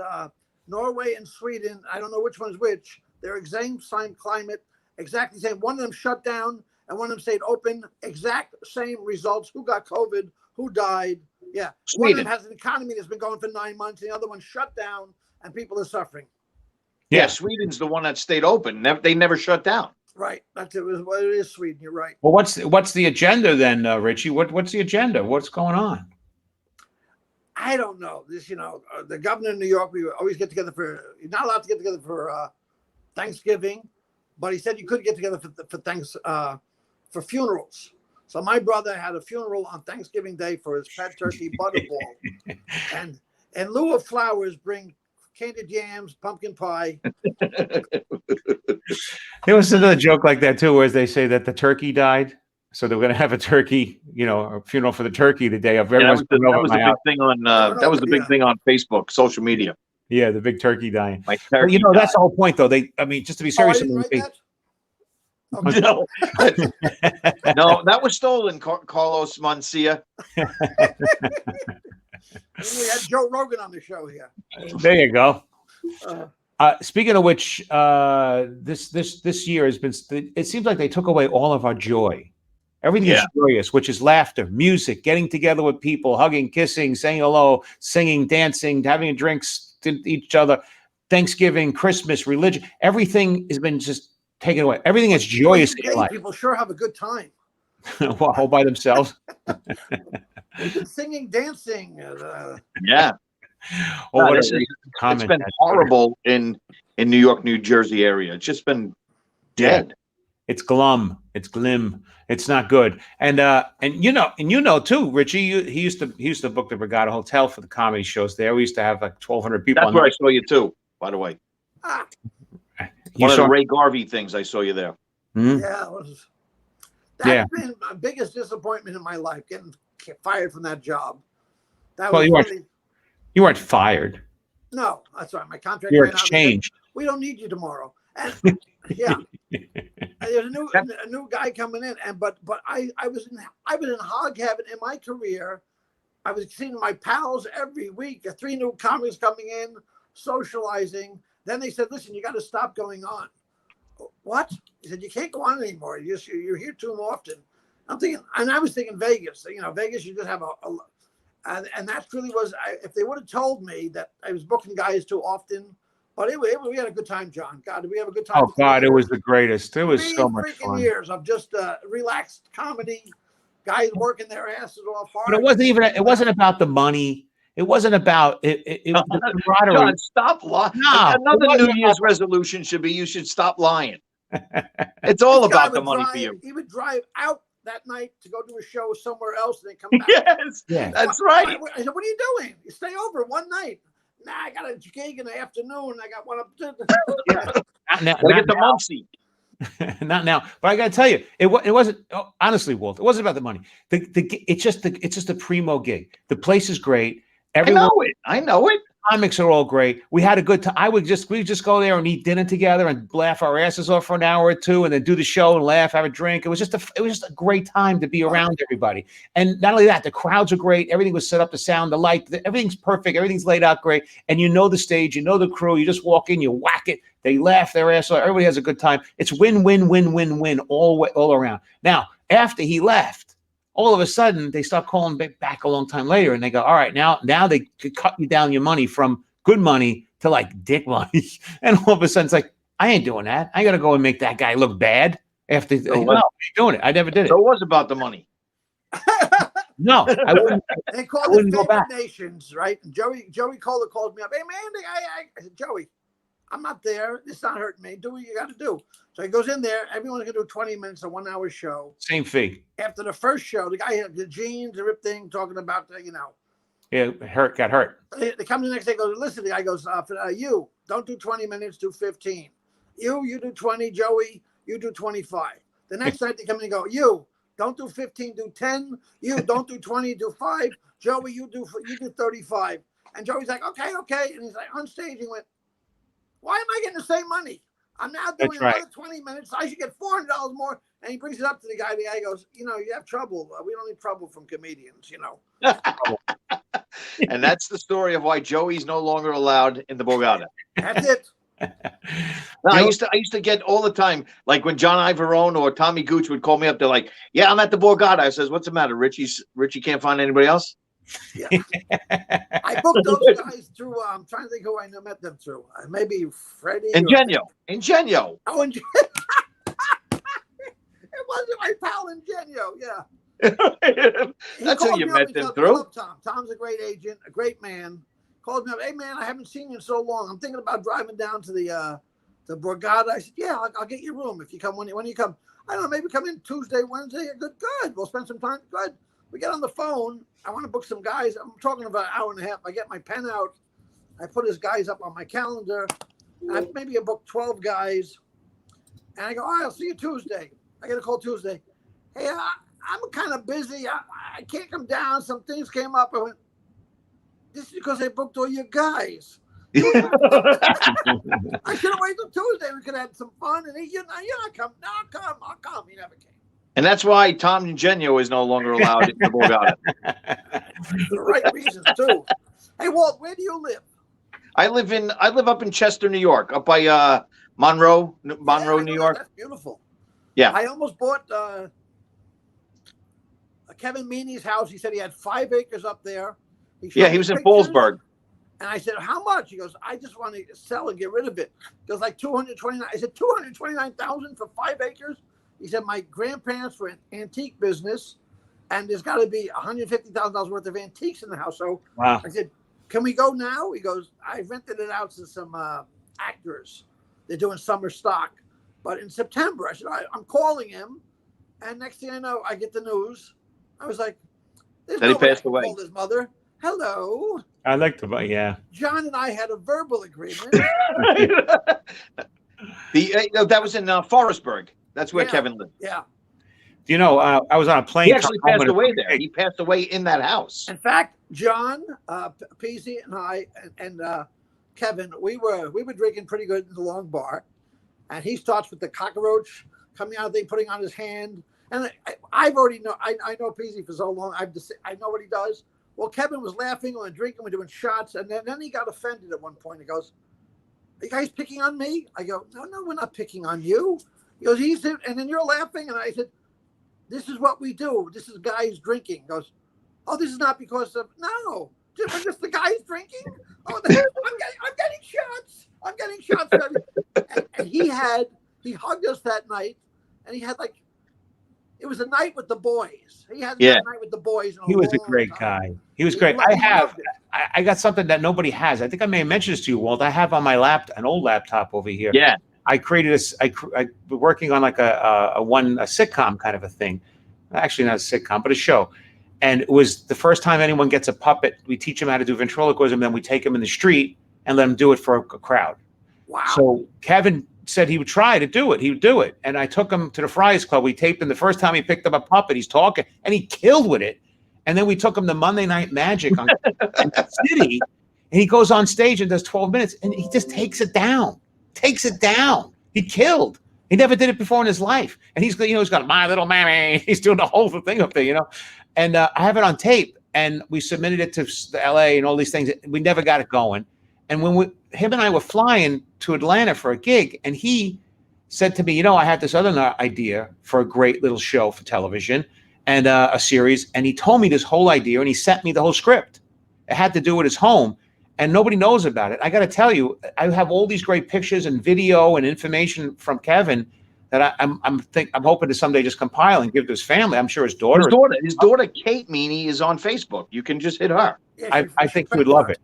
Norway and Sweden. I don't know which one's which. They're same climate, exactly the same. One of them shut down and one of them stayed open. Exact same results. Who got COVID? Who died? Yeah. Sweden. One of them has an economy that's been going for 9 months. The other one shut down and people are suffering. Yeah, Sweden's the one that stayed open. They never shut down. Right. That's it. It is Sweden. You're right. Well, what's the agenda then, Richie? What's the agenda? What's going on? I don't know. This, the governor of New York, we always get together you're not allowed to get together for Thanksgiving, but he said you could get together for funerals. So my brother had a funeral on Thanksgiving Day for his pet turkey Butterball. And in lieu of flowers, bring candied yams, pumpkin pie. There was another joke like that too, where they say that the turkey died, so they're going to have a turkey, a funeral for the turkey the day of. Everyone's that was the big thing on that was the big thing on Facebook, social media. Yeah, the big turkey dying. But, that's the whole point, though. Just to be serious, Okay. No, no, that was stolen, Carlos Mencia. We had Joe Rogan on the show here. There you go. Speaking of which, this year has been. It seems like they took away all of our joy. Everything is joyous, which is laughter, music, getting together with people, hugging, kissing, saying hello, singing, dancing, having drinks to each other, Thanksgiving, Christmas, religion. Everything has been just taken away. Everything that's joyous in your life. People sure have a good time. Well, all by themselves. They've been singing, dancing. Yeah. It's been horrible in New York, New Jersey area. It's just been dead. Yeah. It's glum. It's glim. It's not good. And too, Richie. He used to book the Borgata Hotel for the comedy shows there. We used to have like 1,200 people. That's where I saw you too, by the way. One of the Ray Garvey things, I saw you there. Mm-hmm. Yeah, that's been my biggest disappointment in my life, getting fired from that job. You weren't fired. No, that's right. My contract. You were changed. We don't need you tomorrow. And, yeah, there's a new guy coming in, but I was in hog heaven in my career. I was seeing my pals every week. 3 new comics coming in, socializing. Then they said, "Listen, you got to stop going on." What? He said, "You can't go on anymore. You're here too often." I'm thinking, and I was thinking Vegas. Vegas, you just have and that really was. If they would have told me that I was booking guys too often, but we had a good time, John. God, did we have a good time? Oh God, it was the greatest. It was so much fun. Years of just relaxed comedy, guys working their asses off hard. But it wasn't about the money. It wasn't about it. The camaraderie. John, stop lying. No, another New Year's resolution should be you should stop lying. It's all about the money for you. He would drive out that night to go do a show somewhere else and then come back. Yes, that's right. I said, "What are you doing? You stay over one night." Nah, I got a gig in the afternoon. I got one up to Gotta get the Muncie. Not now, but I got to tell you, it wasn't. Honestly, Walt, it wasn't about the money. It's just a primo gig. The place is great. I know it. Comics are all great. We had a good time. We'd just go there and eat dinner together and laugh our asses off for an hour or two, and then do the show and laugh, have a drink. It was just a great time to be around everybody. And not only that, the crowds are great. Everything was set up, the sound, the light, everything's perfect. Everything's laid out great. And the stage, the crew. You just walk in, you whack it. They laugh their ass off. Everybody has a good time. It's win, win, win, win, win all around. Now, after he left, all of a sudden they start calling back a long time later, and they go, all right, now they could cut you down your money from good money to like dick money. And all of a sudden it's like, I ain't doing that. I got to go and make that guy look bad after. No, I ain't doing it. I never did it. So it was about the money. No, I wouldn't. They called I wouldn't it go back. Favorite Nations, right? And Joey Kohler called me up. Hey man, I said, Joey, I'm not there. It's not hurting me. Do what you got to do. So he goes in there. Everyone's gonna do 20 minutes, a 1 hour show. Same fee. After the first show, the guy had the jeans, the rip thing, talking about the, Yeah, got hurt. They come the next day. Goes, listen. The guy goes, you don't do 20 minutes, do 15. You do 20. Joey, you do 25. The next night they come in and go, you don't do 15, do 10. You don't do 20, do 5. Joey, you do 35. And Joey's like, okay. And he's like, on stage, he went, why am I getting the same money? I'm now doing another 20 minutes. I should get $400 more. And he brings it up to the guy. The guy goes, you have trouble. We don't need trouble from comedians, And that's the story of why Joey's no longer allowed in the Borgata. That's it. No, I used to get all the time, like when John Ivorone or Tommy Gooch would call me up. They're like, "Yeah, I'm at the Borgata." I says, "What's the matter, Richie can't find anybody else?" Yeah, I booked those guys through. I'm trying to think who I met them through. Maybe Freddie. Ingenio. Oh, it wasn't my pal Ingenio. Yeah, that's who you met them through. Tom's a great agent, a great man. Called me up. Hey man, I haven't seen you in so long. I'm thinking about driving down to the Borgata. I said, yeah, I'll get your room if you come when you come. I don't know, maybe come in Tuesday, Wednesday. Good. We'll spend some time. Good. We get on the phone. I want to book some guys. I'm talking about an hour and a half. I get my pen out. I put his guys up on my calendar. Maybe I booked 12 guys. And I go, all right, I'll see you Tuesday. I get a call Tuesday. Hey, I'm kind of busy. I can't come down. Some things came up. I went, this is because I booked all your guys. I should have waited till Tuesday. We could have had some fun. And you're not coming. No, I'll come. He never came. And that's why Tom Ingenio is no longer allowed in the Borgata. For the right reasons too. Hey Walt, where do you live? I live up in Chester, New York, up by Monroe, New York. That's beautiful. Yeah. I almost bought Kevin Meaney's house. He said he had 5 acres up there. He was in Fallsburg. And I said, how much? He goes, I just want to sell and get rid of it. He goes, like 229. I said, 229,000 for 5 acres? He said, my grandparents were in antique business, and there's got to be $150,000 worth of antiques in the house. So wow. I said, can we go now? He goes, I rented it out to some actors. They're doing summer stock. But in September, I said, I'm calling him. And next thing I know, I get the news. I was like, there's no way I can call his mother. Hello. I like to buy, yeah. John and I had a verbal agreement. That was in Forestburg. That's where Kevin lived. Yeah. I was on a plane. He actually passed away there. He passed away in that house. In fact, John, Peasy, and I, and Kevin, we were drinking pretty good in the long bar, and he starts with the cockroach coming out, putting on his hand, and I've already know. I know Peasy for so long. I know what he does. Well, Kevin was laughing and drinking, we're doing shots, and then he got offended at one point. He goes, "Are you guys picking on me?" I go, "No, we're not picking on you." He goes, and then you're laughing, and I said, "This is what we do. This is guys drinking." He goes, "Oh, this is not because of just the guys drinking. Oh, I'm getting shots. I'm getting shots." And he hugged us that night, and he had it was a night with the boys. He had a night with the boys. He was a great guy. He was great. I got something that nobody has. I think I may have mentioned this to you, Walt. I have on my an old laptop over here. Yeah. I created I working on like a sitcom kind of a thing. Actually, not a sitcom, but a show. And it was the first time anyone gets a puppet. We teach them how to do ventriloquism, then we take them in the street and let them do it for a crowd. Wow. So Kevin said he would try to do it. He would do it. And I took him to the Friars Club. We taped him. The first time he picked up a puppet, he's talking, and he killed with it. And then we took him to Monday Night Magic on City, and he goes on stage and does 12 minutes, and he just takes it down. He killed. He never did it before in his life. And he's got My Little Mammy. He's doing the whole thing up there, And I have it on tape, and we submitted it to the LA and all these things. We never got it going. And when him and I were flying to Atlanta for a gig, and he said to me, I had this other idea for a great little show for television. and a series, and he told me this whole idea, and he sent me the whole script. It had to do with his home, and nobody knows about it. I got to tell you, I have all these great pictures and video and information from Kevin that I'm hoping to someday just compile and give to his family. I'm sure his daughter, his daughter Kate Meany is on Facebook. You can just hit her. Yeah, I think she would love it.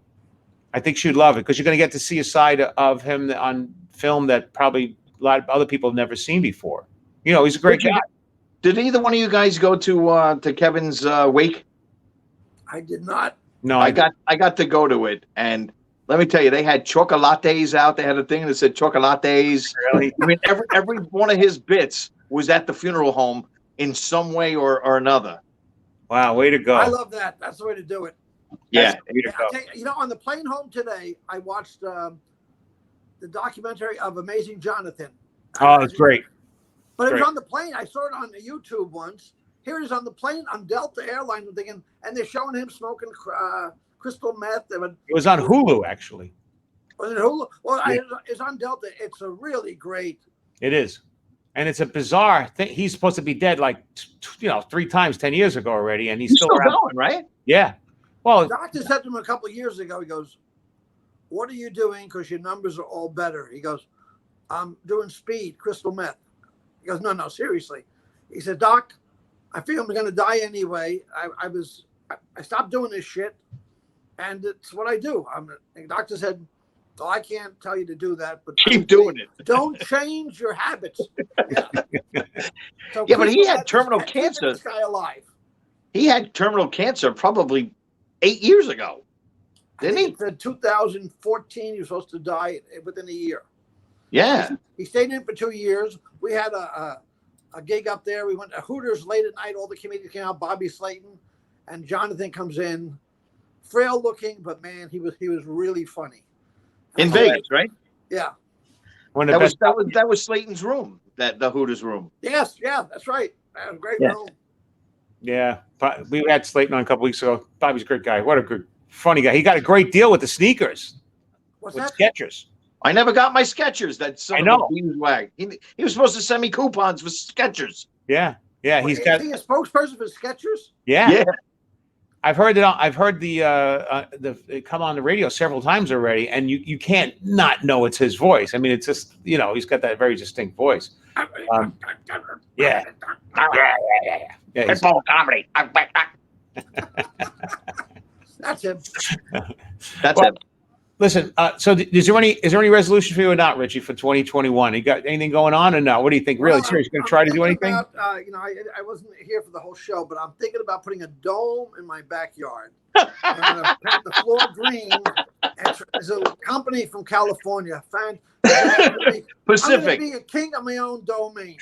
I think she would love it because you're going to get to see a side of him on film that probably a lot of other people have never seen before. You know, he's a great guy. Did either one of you guys go to Kevin's wake? I did not. No, I got to go to it, and let me tell you, they had chocolates out. They had a thing that said chocolates. Really? I mean, every one of his bits was at the funeral home in some way or another. Wow, way to go! I love that. That's the way to do it. Yeah. You know, on the plane home today, I watched the documentary of Amazing Jonathan. Oh, it's great. But it was on the plane. I saw it on YouTube once. Here it is on the plane on Delta Airlines. I'm thinking, and they're showing him smoking crystal meth. It was on Hulu, actually. Was it Hulu? Well, Yeah. it's on Delta. It's a really great. It is, and it's a bizarre thing. He's supposed to be dead like 3 times 10 years ago already, and he's still around. going, right? Yeah. Well, The doctor said to him a couple of years ago. He goes, "What are you doing? Because your numbers are all better." He goes, "I'm doing speed, crystal meth." He goes, "No, seriously." He said, "Doc, I feel I'm going to die anyway. I stopped doing this shit, and it's what I do." The doctor said, "Well, I can't tell you to do that, but Keep doing it. Don't change your habits." Yeah. So Yeah, but he had keep terminal keeping cancer. This guy alive. He had terminal cancer probably 8 years ago, didn't he? In 2014, he was supposed to die within a year. Yeah. He stayed in for 2 years. We had a gig up there. We went to Hooters late at night. All the comedians came out. Bobby Slayton and Jonathan comes in, frail looking, but man, he was really funny. In Vegas, right? Yeah. That was Slayton's room, the Hooters room. Yes, yeah, that's right. That was a great Yeah. room. yeah. We had Slayton on a couple weeks ago. Bobby's a great guy. What a good, funny guy. He got a great deal with the sneakers, What's with that? Skechers. I never got my Skechers. That son I of know. a beeswag. He was supposed to send me coupons for Skechers. Yeah. Yeah. He's Is got. he a spokesperson for Skechers? Yeah. Yeah. I've heard it. I've heard it come on the radio several times already, and you can't not know it's his voice. I mean, it's just he's got that very distinct voice. Yeah. Yeah. Football comedy. That's him. That's it. Listen. So, is there any resolution for you or not, Richie, for 2021? You got anything going on or no? What do you think? Really Well, serious? Going I'm to try to do thinking anything? About, I wasn't here for the whole show, but I'm thinking about putting a dome in my backyard. I'm going to paint the floor green. There's a company from California. I'm going Pacific. to be a king of my own domain.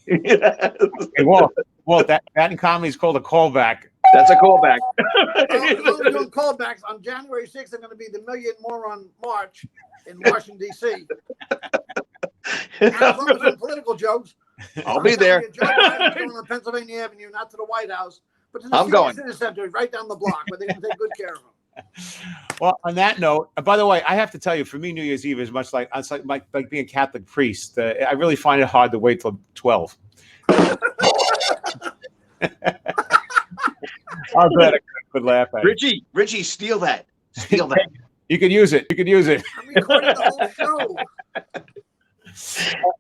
Hey, Walt, that in comedy is called a callback. That's a callback. I'm doing callbacks. On January 6th, I'm going to be the Million Moron March in Washington, D.C. And as long as I'm political jokes, I'll be there. I'm going on Pennsylvania Avenue, not to the White House, but to the I'm senior going. citizen center right down the block where they can take good care of them. Well, on that note, by the way, I have to tell you, for me, New Year's Eve is much like being a Catholic priest. I really find it hard to wait till 12. I'm glad I could laugh at it. Richie, steal that. Steal that. You could use it. You could use it. I'm recording the whole show.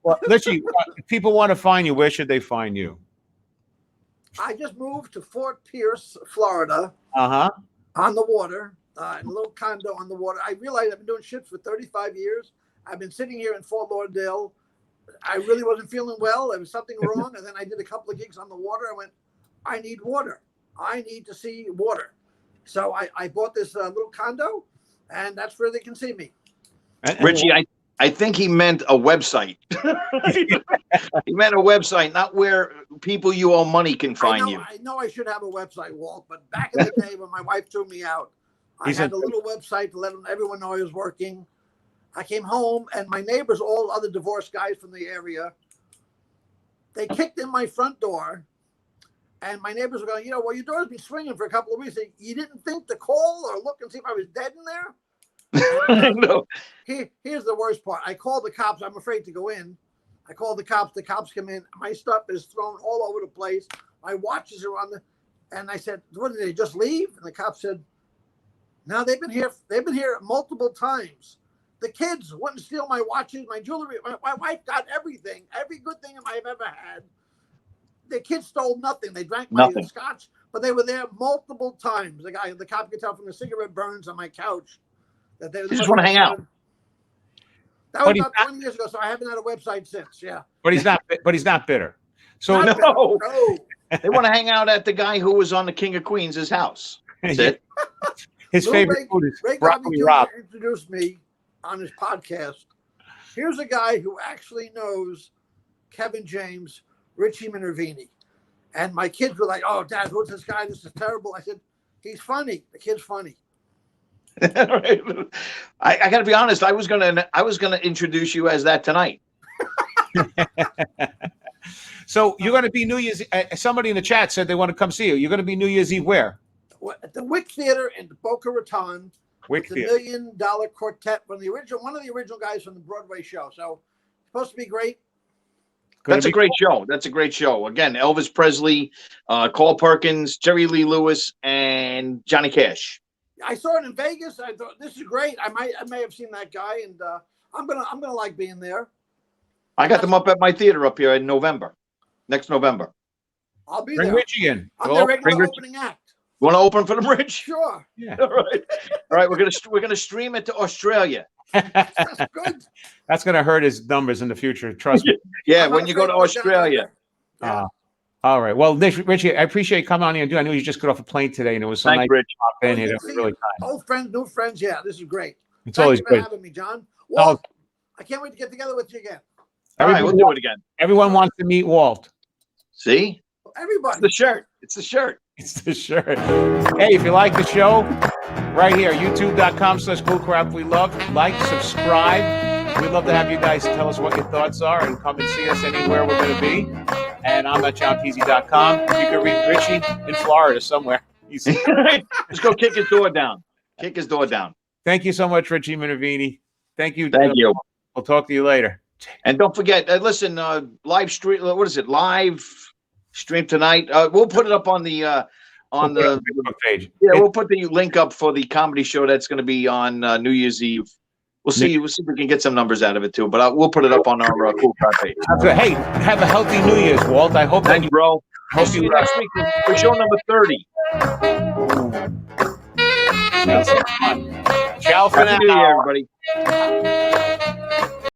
Well, Richie, if people want to find you, where should they find you? I just moved to Fort Pierce, Florida, Uh-huh. on the water, in a little condo on the water. I realized I've been doing shit for 35 years. I've been sitting here in Fort Lauderdale. I really wasn't feeling well. There was something wrong. And then I did a couple of gigs on the water. I went, I need water. I need to see water. So I bought this little condo, and that's where they can see me. Richie, I think he meant a website. He meant a website, not where people you owe money can find you. I know I should have a website, Walt, but back in the day when my wife threw me out, I had a little website to let everyone know I was working. I came home, and my neighbors, all other divorced guys from the area, they kicked in my front door. And my neighbors were going, well, your door's been swinging for a couple of weeks. You didn't think to call or look and see if I was dead in there? No. Here's the worst part. I called the cops. I'm afraid to go in. I called the cops. The cops come in. My stuff is thrown all over the place. My watches are on the, and I said, what did they just leave? And the cop said, no, they've been here multiple times. The kids wouldn't steal my watches, my jewelry. My wife got everything, every good thing I've ever had. The kids stole nothing. They drank my scotch, but they were there multiple times. The cop could tell from the cigarette burns on my couch that they just want to hang out. That was about 20 years ago, so I haven't had a website since. Yeah, but he's not. But he's not bitter. So no. They want to hang out at the guy who was on the King of Queens' house. That's it. His favorite food is broccoli Rob. Introduced me on his podcast. Here's a guy who actually knows Kevin James, Richie Minervini. And my kids were like, oh, Dad, who's this guy? This is terrible. I said, he's funny. The kid's funny. I got to be honest. I was gonna introduce you as that tonight. So you're going to be New Year's. Somebody in the chat said they want to come see you. You're going to be New Year's Eve where? At the Wick Theater in Boca Raton. Wick Theater. $1 Million Quartet from one of the original guys from the Broadway show. So it's supposed to be great. That's a great show. That's a great show. Again, Elvis Presley, Carl Perkins, Jerry Lee Lewis, and Johnny Cash. I saw it in Vegas. I thought this is great. I may have seen that guy, and I'm gonna like being there. I got them up at my theater up here in November, next November. I'll be Bring there. Richie in. I'm the regular opening act. You want to open for them, Rich? Sure. Yeah. All right. We're gonna stream it to Australia. That's good. That's gonna hurt his numbers in the future. Trust me. Yeah, when you go to Australia. Yeah. All right. Well, Richie, I appreciate you coming on here and doing. I knew you just got off a plane today, and it was so nice Rich. to pop in here. It was really kind. Old friends, new friends. Yeah, this is great. It's always Thanks for good. having me, John. Walt, I can't wait to get together with you again. All right, we'll do it again. Everyone wants to meet Walt. See? Everybody. It's the shirt. It's the shirt. It's the shirt. Hey, if you like the show, right here, youtube.com/coolcrap. We love, like, subscribe. We'd love to have you guys tell us what your thoughts are and come and see us anywhere we're going to be. And I'm at johnpeasy.com. You can read Richie in Florida somewhere. Just go kick his door down. Kick his door down. Thank you so much, Richie Minervini. Thank you. Thank you. We'll talk to you later. And don't forget, listen, live stream. What is it? Live stream tonight. We'll put it up on the Facebook page. Yeah, we'll put the link up for the comedy show that's going to be on New Year's Eve. We'll see. We'll see if we can get some numbers out of it too. But we'll put it up on our Cool Crowd page. Hey, have a healthy New Year's, Walt. I hope. Thanks, bro. I'll see you next week for show number 30. Ciao for now. Happy New Year, everybody.